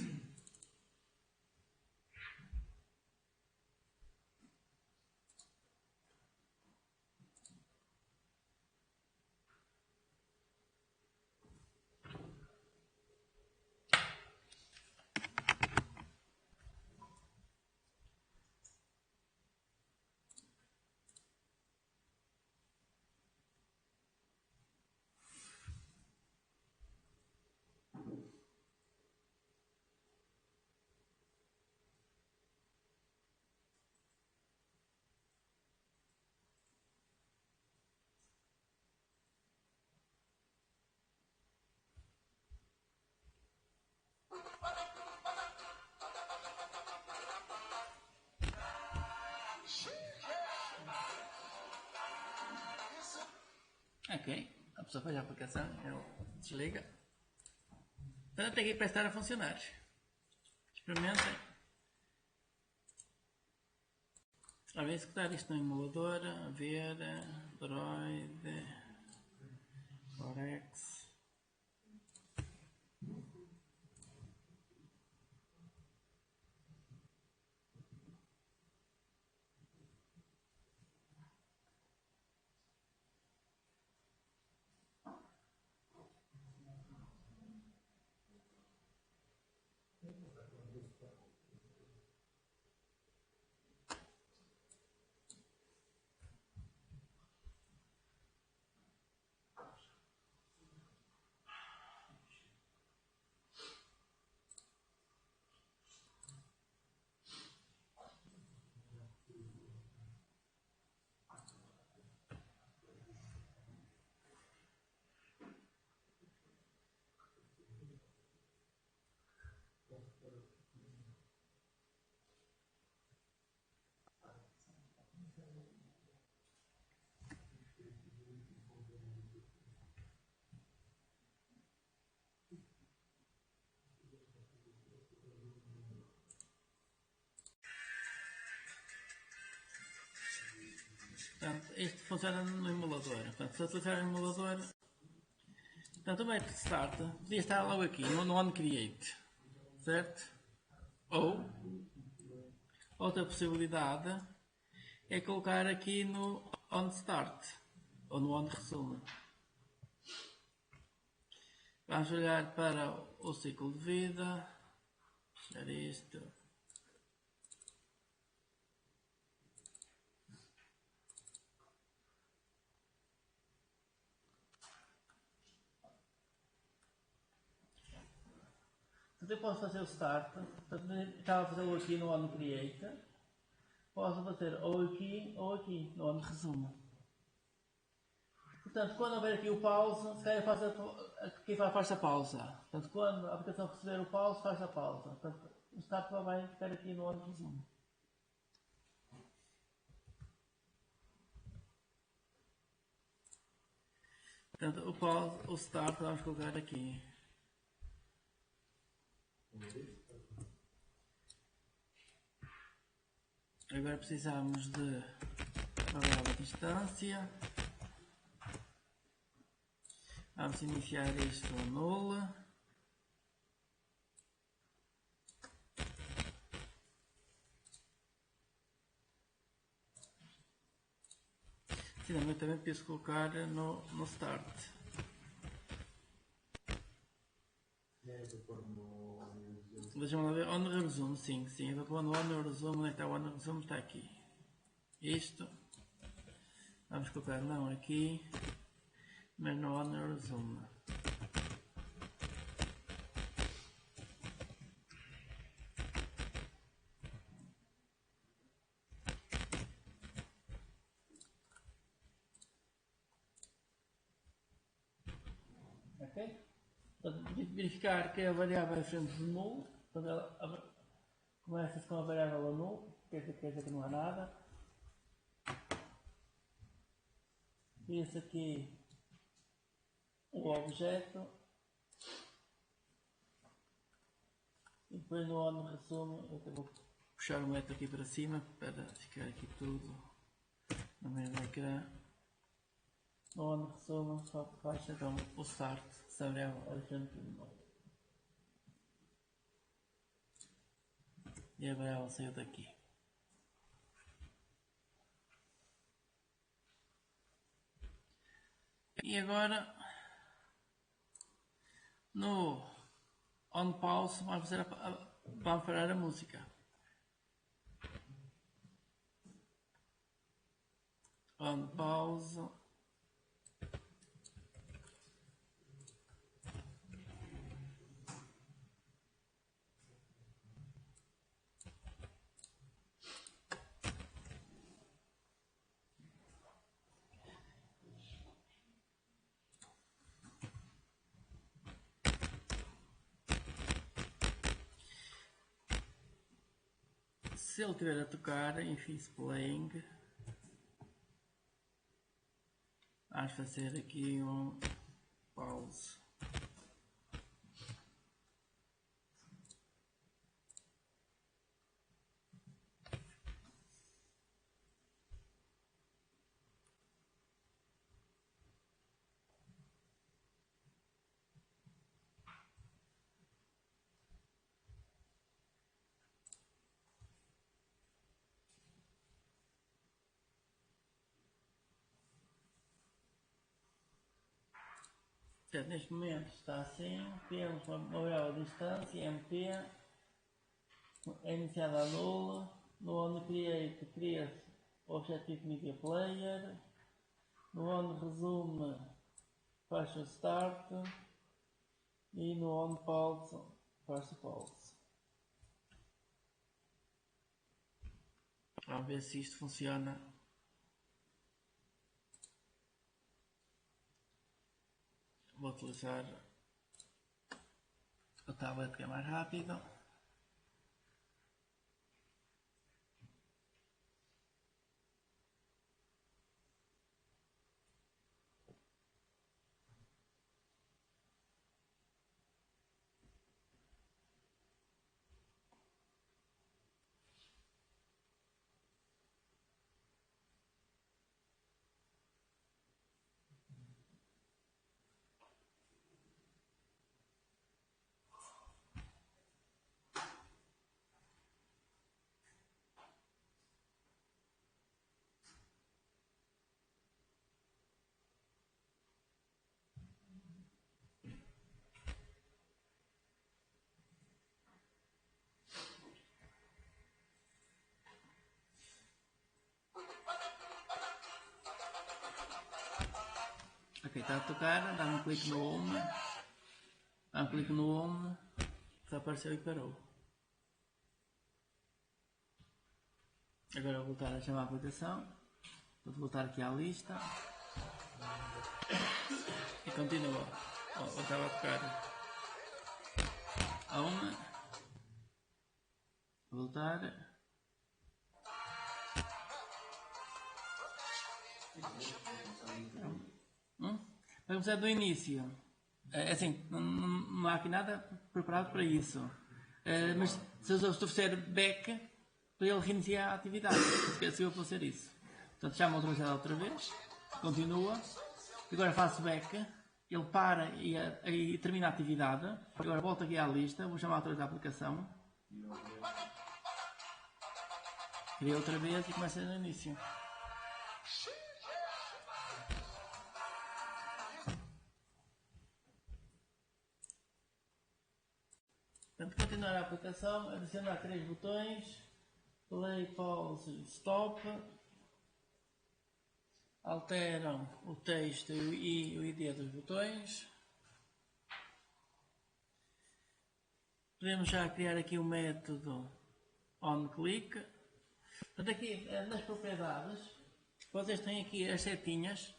Ok, a pessoa faz a aplicação, ele desliga. Então tem que ir para estar a funcionar. Experimentem. A ver, executar isto no emulador, a ver, Droid, Forex. Portanto, isto funciona no emulador. Portanto, se eu utilizar o emulador, portanto, o método start podia estar logo aqui, no onCreate, certo? Ou, outra possibilidade é colocar aqui no onStart, ou no onResume. Vamos olhar para o ciclo de vida, fechar isto. Eu posso fazer o start, estava a fazê-lo aqui no onCreate, posso fazer ou aqui no onResume. Portanto, quando houver aqui o pause, se calhar aqui faz a pausa. Portanto, quando a aplicação receber o pause, faz a pausa. Portanto, o start vai ficar aqui no onResume. Portanto, o pause, o start, vamos colocar aqui. Agora precisamos de uma variável de distância. Vamos iniciar isto a null. Sim, eu também preciso colocar no start. Deixa-me lá ver, on resume, sim, eu vou pôr no on resume, onde está o on resume, está aqui. Isto, vamos colocar não aqui, mas no on resume. Ok? Para verificar que a variável é frente de null, quando ela começa com a variável a null, quer dizer que não há nada. E esse aqui o objeto. E depois no on resume, eu vou puxar o método aqui para cima para ficar aqui tudo no mesmo ecrã. No on resume só faz então o start, se a variável é frente de null. E a variável saiu daqui. E agora no on pause vamos parar a música. On pause. Se ele estiver a tocar em Fizz Playing, Vamos fazer aqui um pause. Portanto, neste momento está assim, temos uma variável de distância, MP, é iniciada a nulo, no onde create cria-se o Objective Media Player, no onde resume faz o start e no onde pause faz o pause. Vamos ver se isto funciona. Vou utilizar o tablet que é mais rápido. Ok, está a tocar, dá um clique no home, dá um clique no home, desapareceu e parou. Agora vou voltar a chamar a aplicação, vou voltar aqui à lista e continua. Estava a tocar a home, voltar. Vai começar do início. Assim, não há aqui nada preparado para isso. Mas se eu oferecer back, para ele reiniciar a atividade. Se eu fazer isso. Portanto, chama outra vez, continua. Agora faço back, ele para e termina a atividade. Agora volto aqui à lista, vou chamar outra vez a aplicação. Cria outra vez e começa no início. Portanto, continuar a aplicação, adicionar 3 botões, play, pause, stop, alteram o texto e o ID dos botões. Podemos já criar aqui o método onClick. Portanto, aqui nas propriedades, vocês têm aqui as setinhas,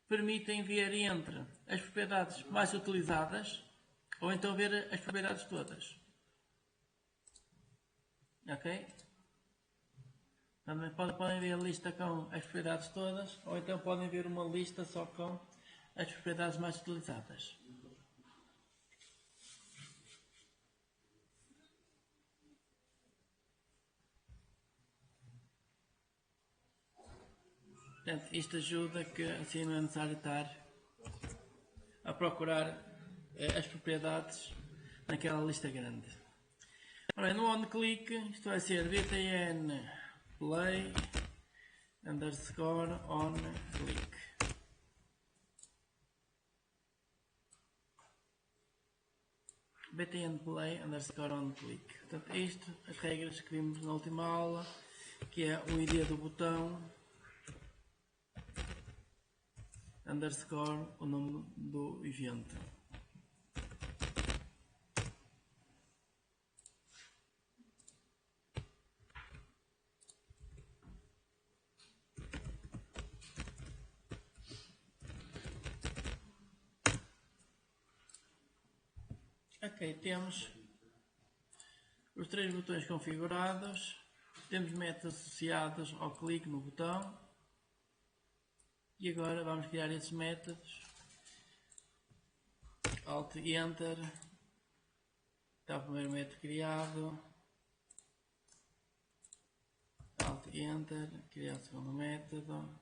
permitem ver entre as propriedades mais utilizadas ou então ver as propriedades todas. Ok? Também podem ver a lista com as propriedades todas ou então podem ver uma lista só com as propriedades mais utilizadas. Portanto, isto ajuda que assim não é necessário estar a procurar as propriedades naquela lista grande. Ora, no onClick, isto vai ser btn play _ onClick. btn play _ onClick. Portanto, isto, as regras que vimos na última aula, que é o ID do botão, _ o nome do evento. Ok, temos os 3 botões configurados, temos metas associadas ao clique no botão. E agora vamos criar esses métodos. Alt e Enter. Está o primeiro método criado. Alt e Enter. Criar o segundo método.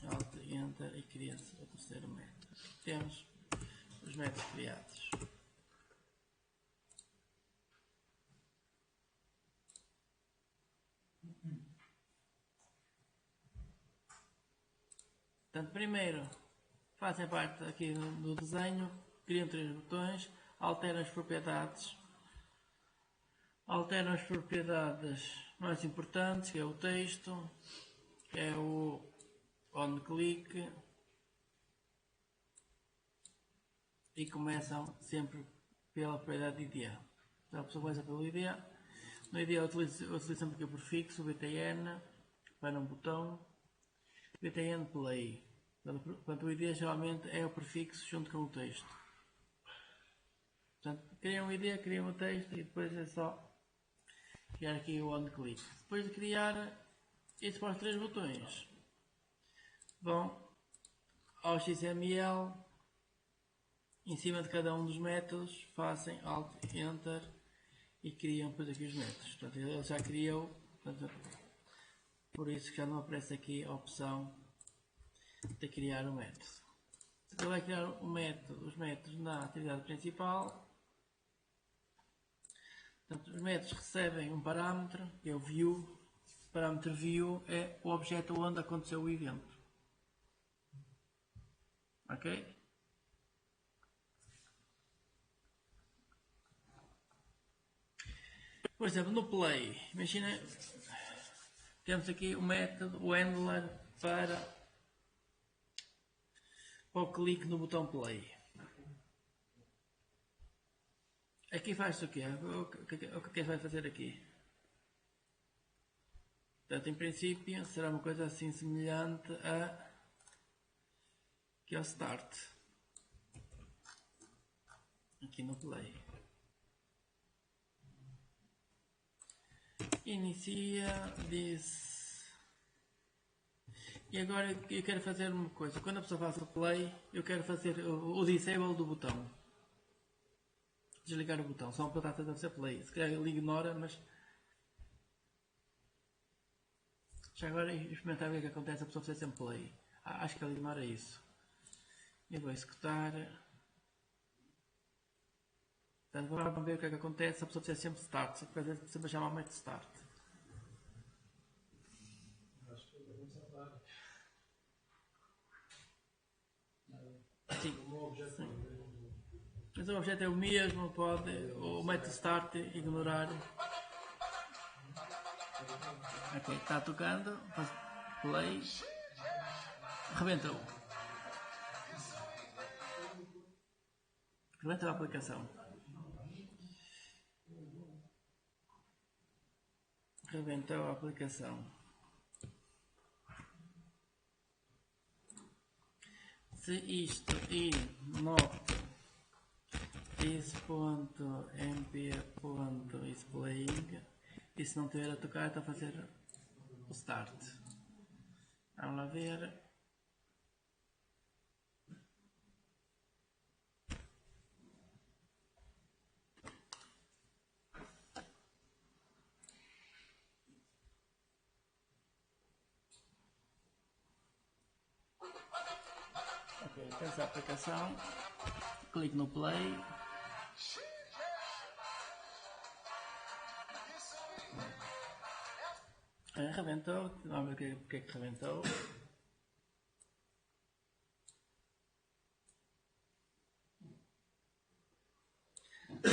Alt e Enter e cria-se o terceiro método. Temos os métodos criados. Portanto, primeiro fazem parte aqui do desenho, criam 3 botões, alteram as propriedades mais importantes, que é o texto, que é o on click, e começam sempre pela propriedade ID. Então a pessoa começa pelo ID. No ID eu utilizo sempre aqui o prefixo, o btn, para um botão, btn play. Portanto, o ID geralmente é o prefixo junto com o texto. Portanto, criam o ID, criam o texto e depois é só criar aqui o on click. Depois de criar isso para os 3 botões, vão ao XML, em cima de cada um dos métodos, fazem Alt Enter e criam depois aqui os métodos. Portanto, ele já criou, portanto, por isso já não aparece aqui a opção de criar o método. Ele vai criar os métodos na atividade principal. Portanto, os métodos recebem um parâmetro, que é o view. O parâmetro view é o objeto onde aconteceu o evento. Ok? Por exemplo, no play, imagina, temos aqui o método, o handler para o clique no botão play. Aqui faz o quê? O que vai fazer aqui? Portanto, em princípio, será uma coisa assim semelhante a que é o start. Aqui no play. Inicia, diz. E agora eu quero fazer uma coisa. Quando a pessoa faz o play, eu quero fazer o disable do botão. Desligar o botão. Só para estar a fazer play. Se calhar ele ignora, mas. Já agora experimentar ver o que acontece se a pessoa fazer sempre play. Acho que ele ignora isso. Eu vou executar. Portanto, vamos ver o que é que acontece se a pessoa fizer sempre start. Sempre chamar o método start. Acho que ele vai começar a dar. Sim. O objeto é o mesmo. Mas o objeto é o mesmo, pode o método start ignorar. Ok, está tocando, faz play, rebentou. Rebentou a aplicação. Rebentou a aplicação. Se isto ir note is.mp.displaying e se não estiver a tocar está a fazer o start. Vamos lá ver. Ok, temos a aplicação. Clique no play. Rebentou. Vamos ver porque é que rebentou.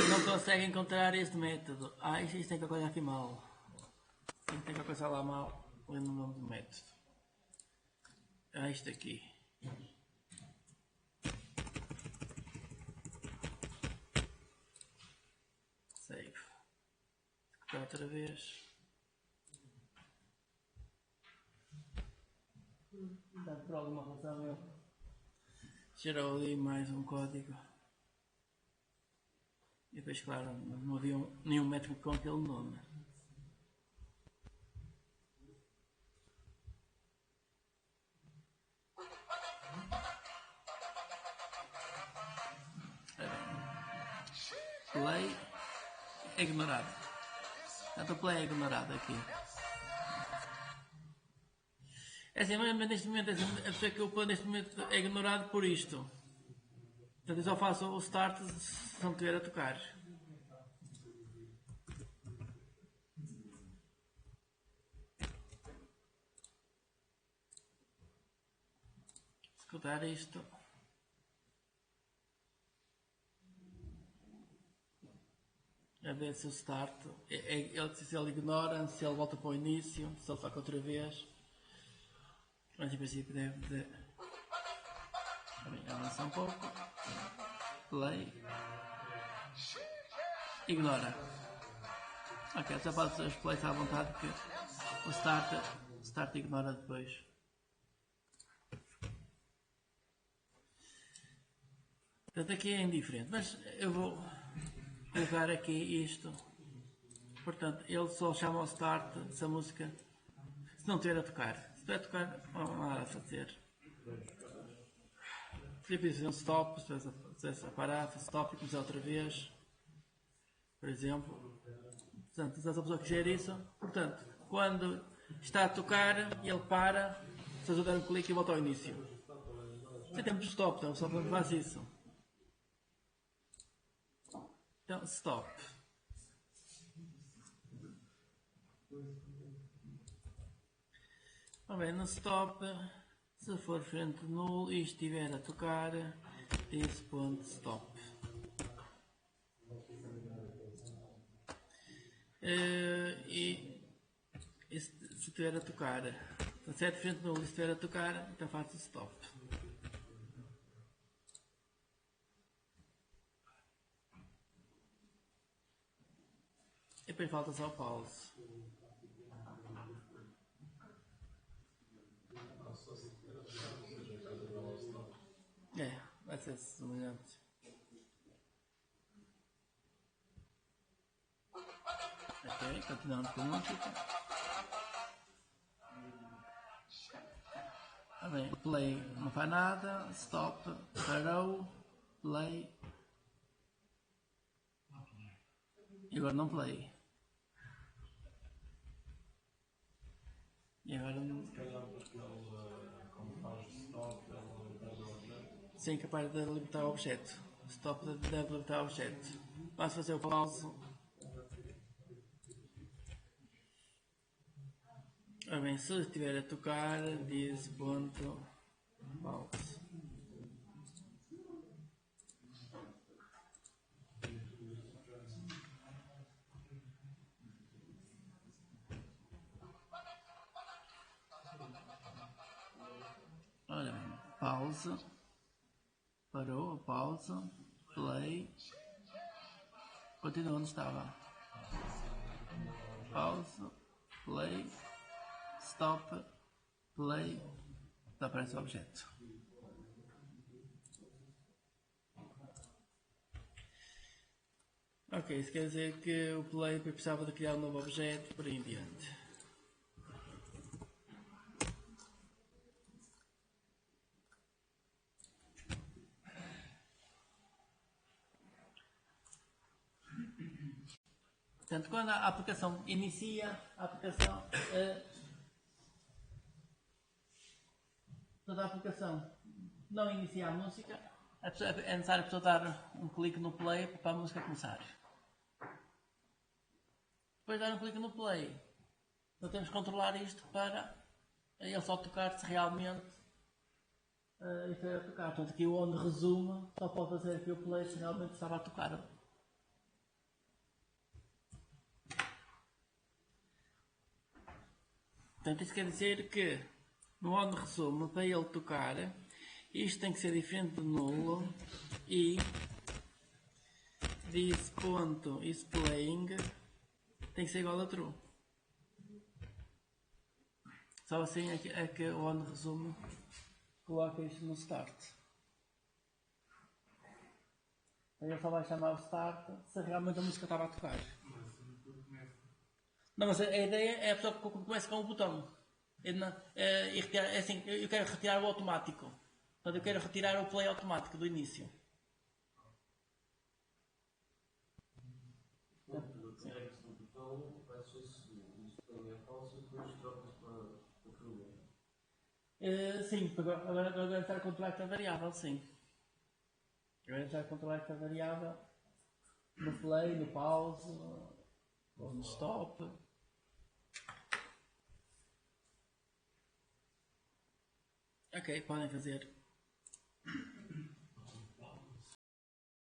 Não consegue encontrar este método. Isto tem que coisa aqui mal. Tem que coisa lá mal. Lendo o nome do método. Isto aqui. Save. Executar outra vez. Portanto, por alguma razão ele gerou ali mais um código. E depois, claro, não havia nenhum método com aquele nome. play é ignorado. Portanto, o play é ignorado aqui. É assim, mas neste momento, a pessoa que o play neste momento é ignorado por isto. Portanto, eu só faço o start se não estiver a tocar. Escutar isto. A ver se o start, se ele ignora, se ele volta para o início, se ele toca outra vez. Mas em princípio deve avançar um pouco. Play. Ignora. Ok, já pode os plays à vontade porque o start ignora depois. Portanto aqui é indiferente, mas eu vou colocar aqui isto. Portanto, ele só chama ao start se a música, se não tiver a tocar. Se estiver a tocar, não há nada a fazer. Se fazer um stop, se tivesse a parar, faz stop e começar outra vez. Por exemplo. Portanto, se essa pessoa quiser isso, portanto, quando está a tocar, ele para, se eu der um clique e volta ao início. Já temos stop, então só para faz isso. Então, stop. Bem, no stop, se for frente nulo e estiver a tocar, diz ponto stop. E se estiver a tocar, se é de frente nulo e estiver a tocar, então faço stop. E depois falta só pause. Vai ser semelhante. Ok, continuamos com a música. Bem, play não faz nada, stop, parou, play. E agora não play. E agora não. Sim, capaz de limitar o objeto. Stop deve limitar o objeto. Basta fazer o pause. Bem, se estiver a tocar, diz ponto pause. Olha bem, pause. Parou, pause, play, continua onde estava. Pause, play, stop, play, aparece o objeto. Ok, isso quer dizer que o play precisava de criar um novo objeto por aí em diante. Portanto, quando a aplicação inicia, toda a aplicação não inicia a música, é necessário a pessoa dar um clique no play para a música começar. Depois de dar um clique no play, nós temos que controlar isto para ele só tocar se realmente estiver a tocar. Portanto, aqui o onde resume só pode fazer aqui o play se realmente estava a tocar. Portanto, isso quer dizer que no onde resume, para ele tocar, isto tem que ser diferente de nulo e this.isPlaying tem que ser igual a true. Só assim é que o onde resume coloca isto no start. Ele só vai chamar o start se realmente a música estava a tocar. Não, mas a ideia é a pessoa que começa com o botão. É assim, eu quero retirar o automático. Portanto, eu quero retirar o play automático do início. carrega-se no botão, vai ser segundo. Isto também é falso e depois trocas para firmware. Sim, agora aguentar controlar esta variável, sim. Aguentar controlar esta variável no play, no pause ou no stop. Ok, podem fazer.